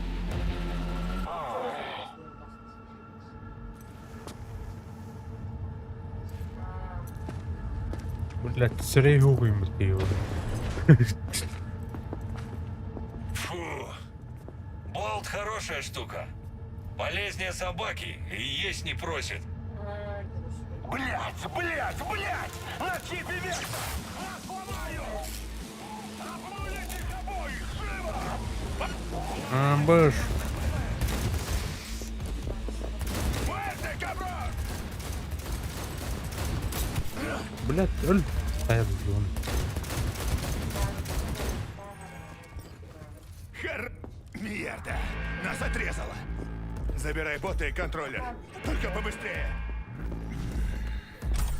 Блядь, срейгуем его. Фу. Болт хорошая штука. Полезнее собаки и есть не просит. Блять! На чипе вверх! Сломаю! Обнулить их обоих! Живо! Амбаш. Муэрте, каброн! Блядь, ölь. Стоят он. Мierda! Нас отрезало! Забирай бота и контроллер. Только побыстрее!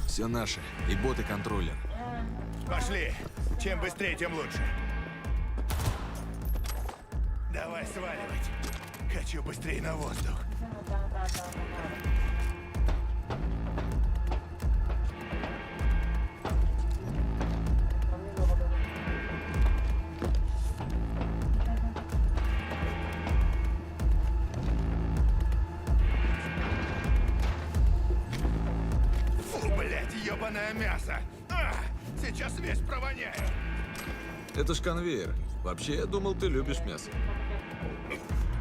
Все наше. И бот, и контроллер. Пошли! Чем быстрее, тем лучше. Давай сваливать. Хочу быстрее на воздух. Фу, блядь, ебаное мясо! Сейчас весь провоняет. Это ж конвейер. Вообще, я думал, ты любишь мясо.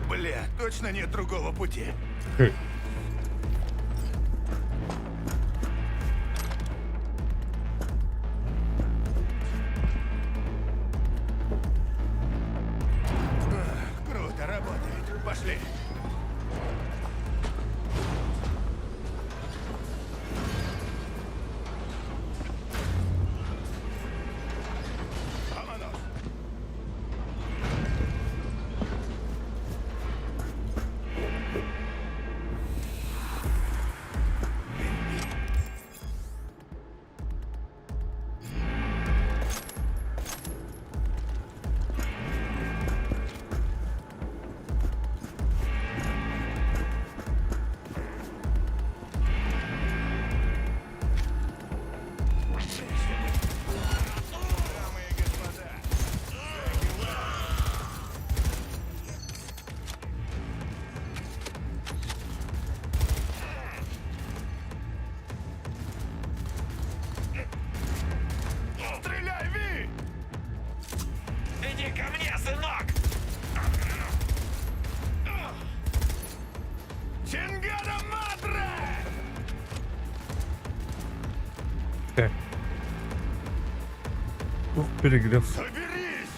Бля, точно нет другого пути. Круто, работает. Пошли. Стреляй, Ви! Иди ко мне, сынок! Чингана Мадре! Ух, перегрев. Соберись!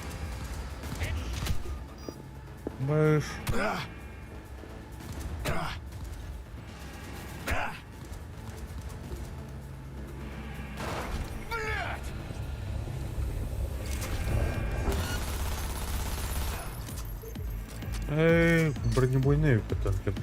Бэш. Блядь! Эй, бронебойные патанки.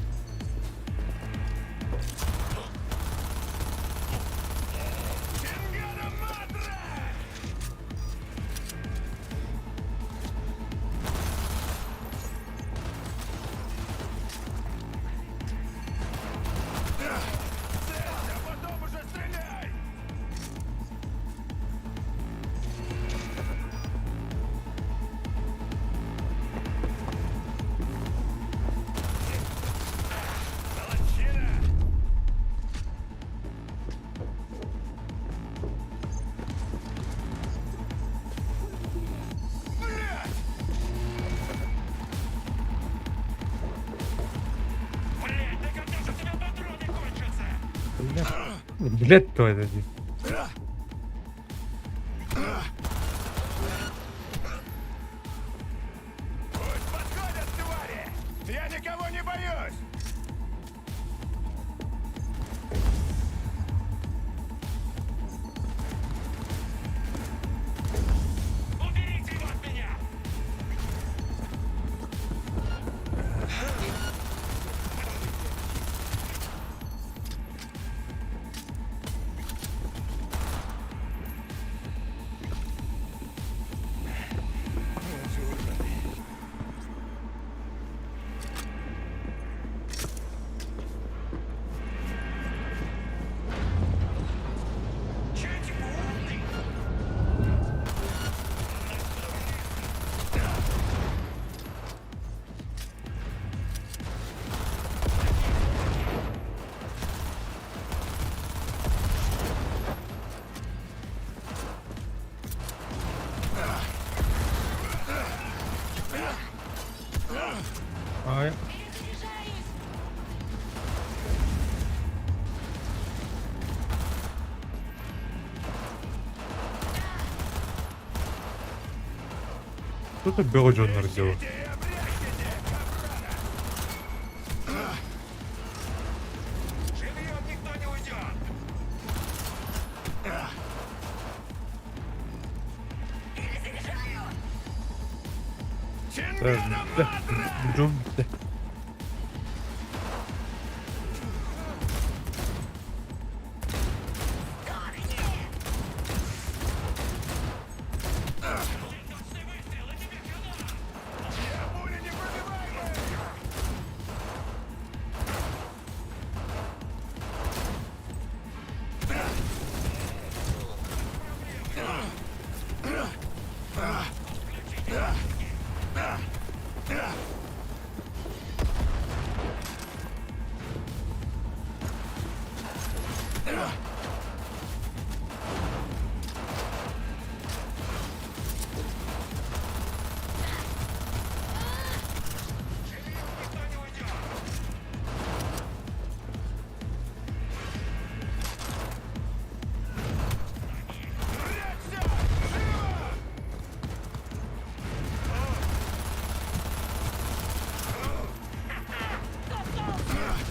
Потом уже стреляй! Блять, то это. Подходят, твари! Я никого не боюсь! Уберите его от меня! Ай. Что-то Белый Джоннер сделал. Джон.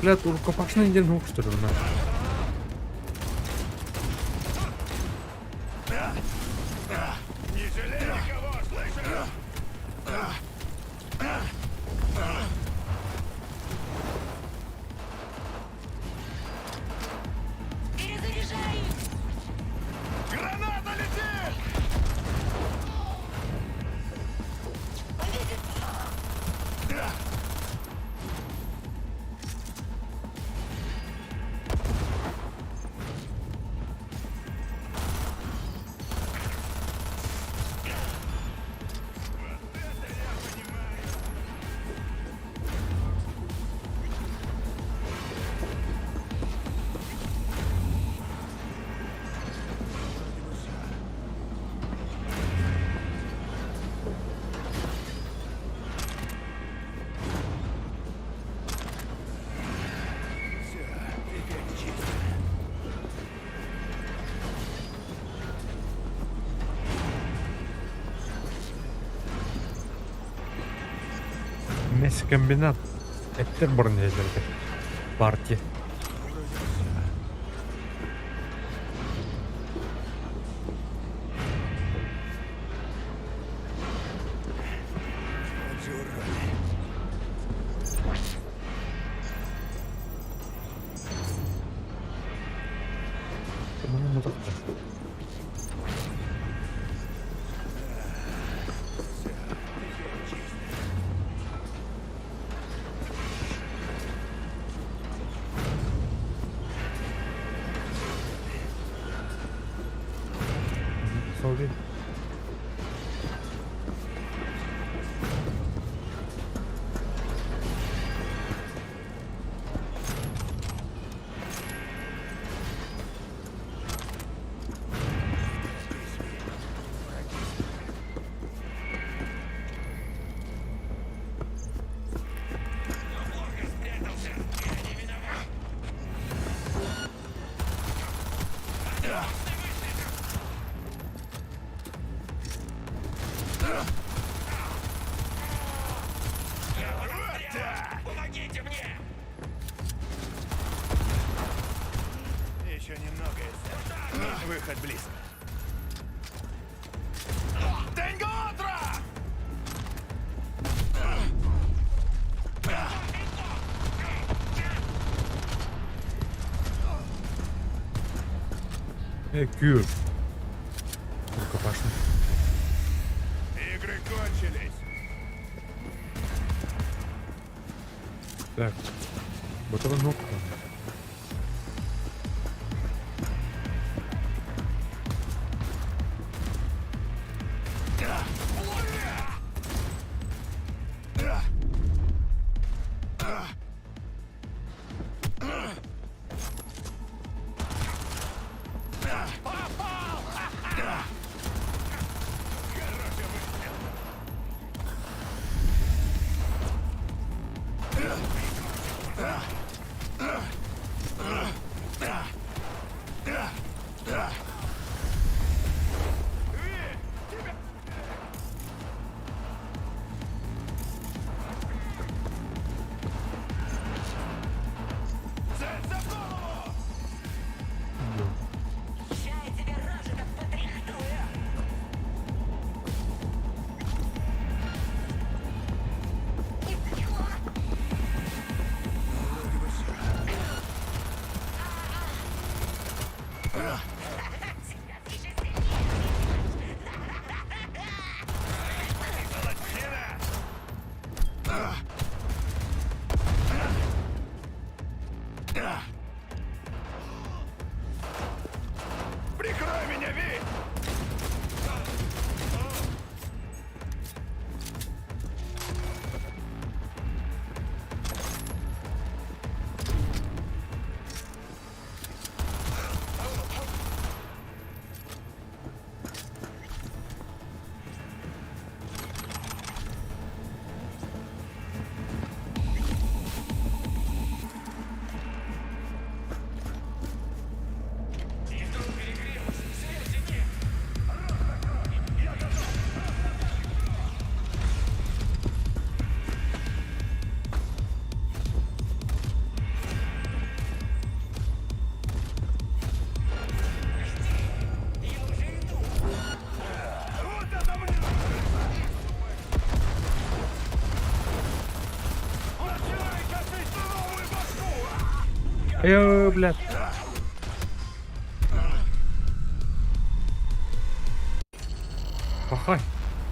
Бля, тут рукопашный единок, что ли, у нас? Не жалей никого, слышишь? Граната летит! Мясокомбинат. Эттерборн ядерка. Партия. Выход близко. Тенго Отра! Кюр. Рукопашный. Игры кончились. Так. Батронок. Прикрой меня, Ви! Блядь. Пахай.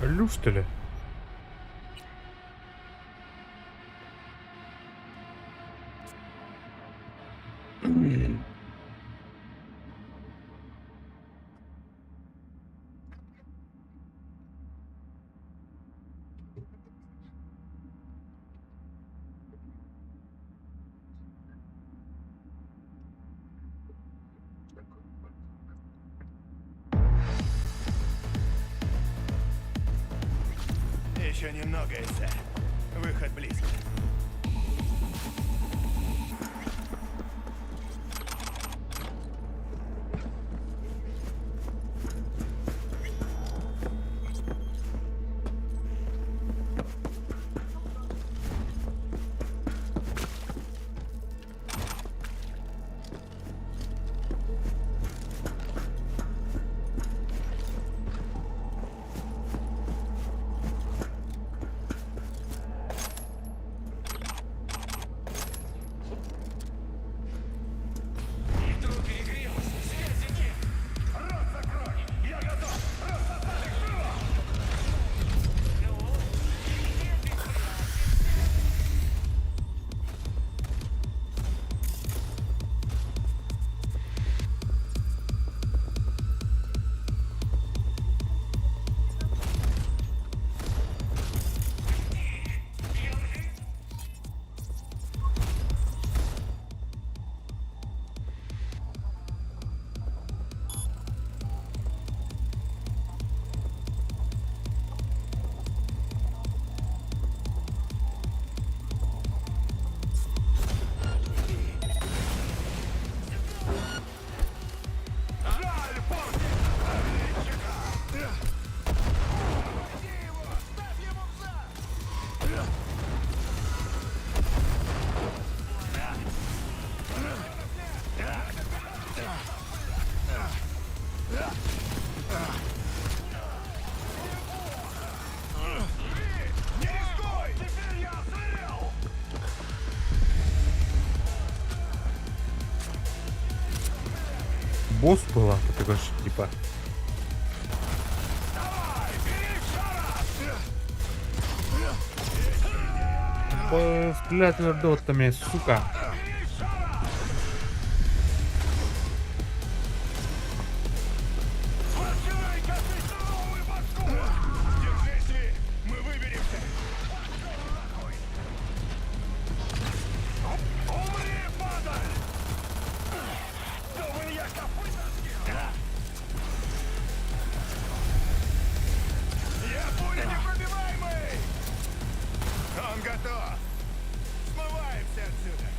Аллю, что ли? Еще немного, Эссе. Выход близко. босс была, такой же, типа. Стрелять вертолетами, сука. Он готов! Смываемся отсюда!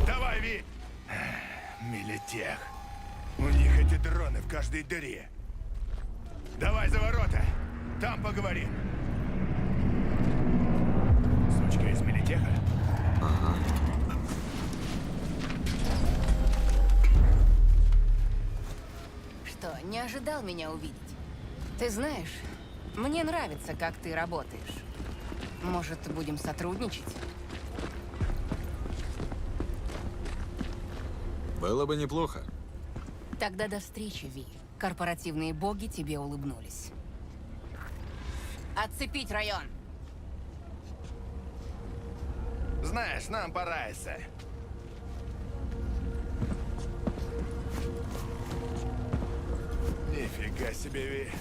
Давай, Ви! Милитех. У них эти дроны в каждой дыре. Давай за ворота. Там поговорим. Сучка из Милитеха? Ага. Что, не ожидал меня увидеть? Ты знаешь, мне нравится, как ты работаешь. Может, будем сотрудничать? Было бы неплохо. Тогда до встречи, Ви. Корпоративные боги тебе улыбнулись. Отцепить район! Знаешь, нам пора, Эссе. Нифига себе, Ви.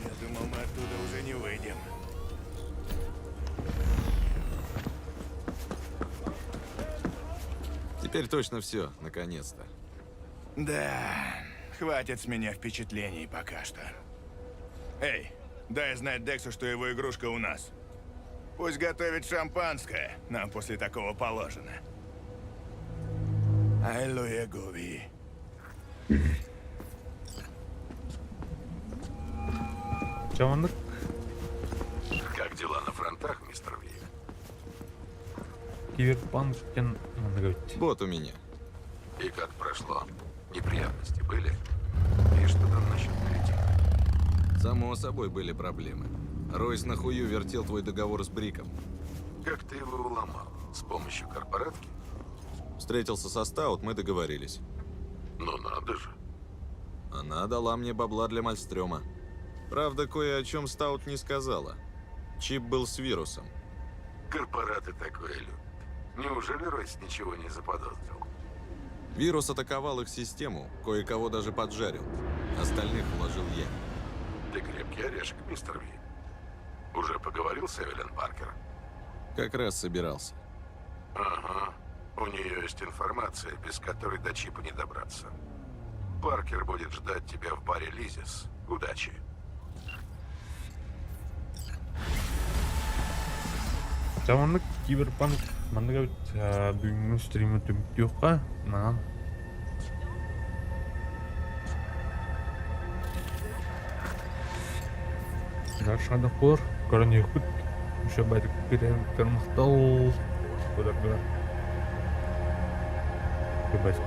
Я думал, мы оттуда уже не выйдем. Теперь точно все, наконец-то. Да, хватит с меня впечатлений пока что. Эй, дай знать Дексу, что его игрушка у нас. Пусть готовит шампанское, нам после такого положено. Ай, луэгу, Ви. Чаванок? Как дела на фронтах, мистер Ви? Киберпанк, надо говорить. Вот у меня. И как прошло? Неприятности были? И что там насчет Милитеха? Само собой были проблемы. Ройс на хую вертел твой договор с Бриком. Как ты его уломал? С помощью корпоратки? Встретился со Стаут, мы договорились. Ну надо же. Она дала мне бабла для Мальстрёма. Правда, кое о чем Стаут не сказала. Чип был с вирусом. Корпораты такое любят. Неужели Ройс ничего не заподозрил? Вирус атаковал их систему, кое-кого даже поджарил. Остальных уложил я. Ты крепкий орешек, мистер Ви. Уже поговорил с Эвелин Паркер? Как раз собирался. Ага. У нее есть информация, без которой до Чипа не добраться. Паркер будет ждать тебя в баре Лизис. Удачи. Чаванок, Киберпанк, надо говорить, бүгінгі стримі түмтеуқа, маған. Жаршады қор, көріне күт, мүше бәдік кереміктер мұқтал. Көдіргі. Көбәс.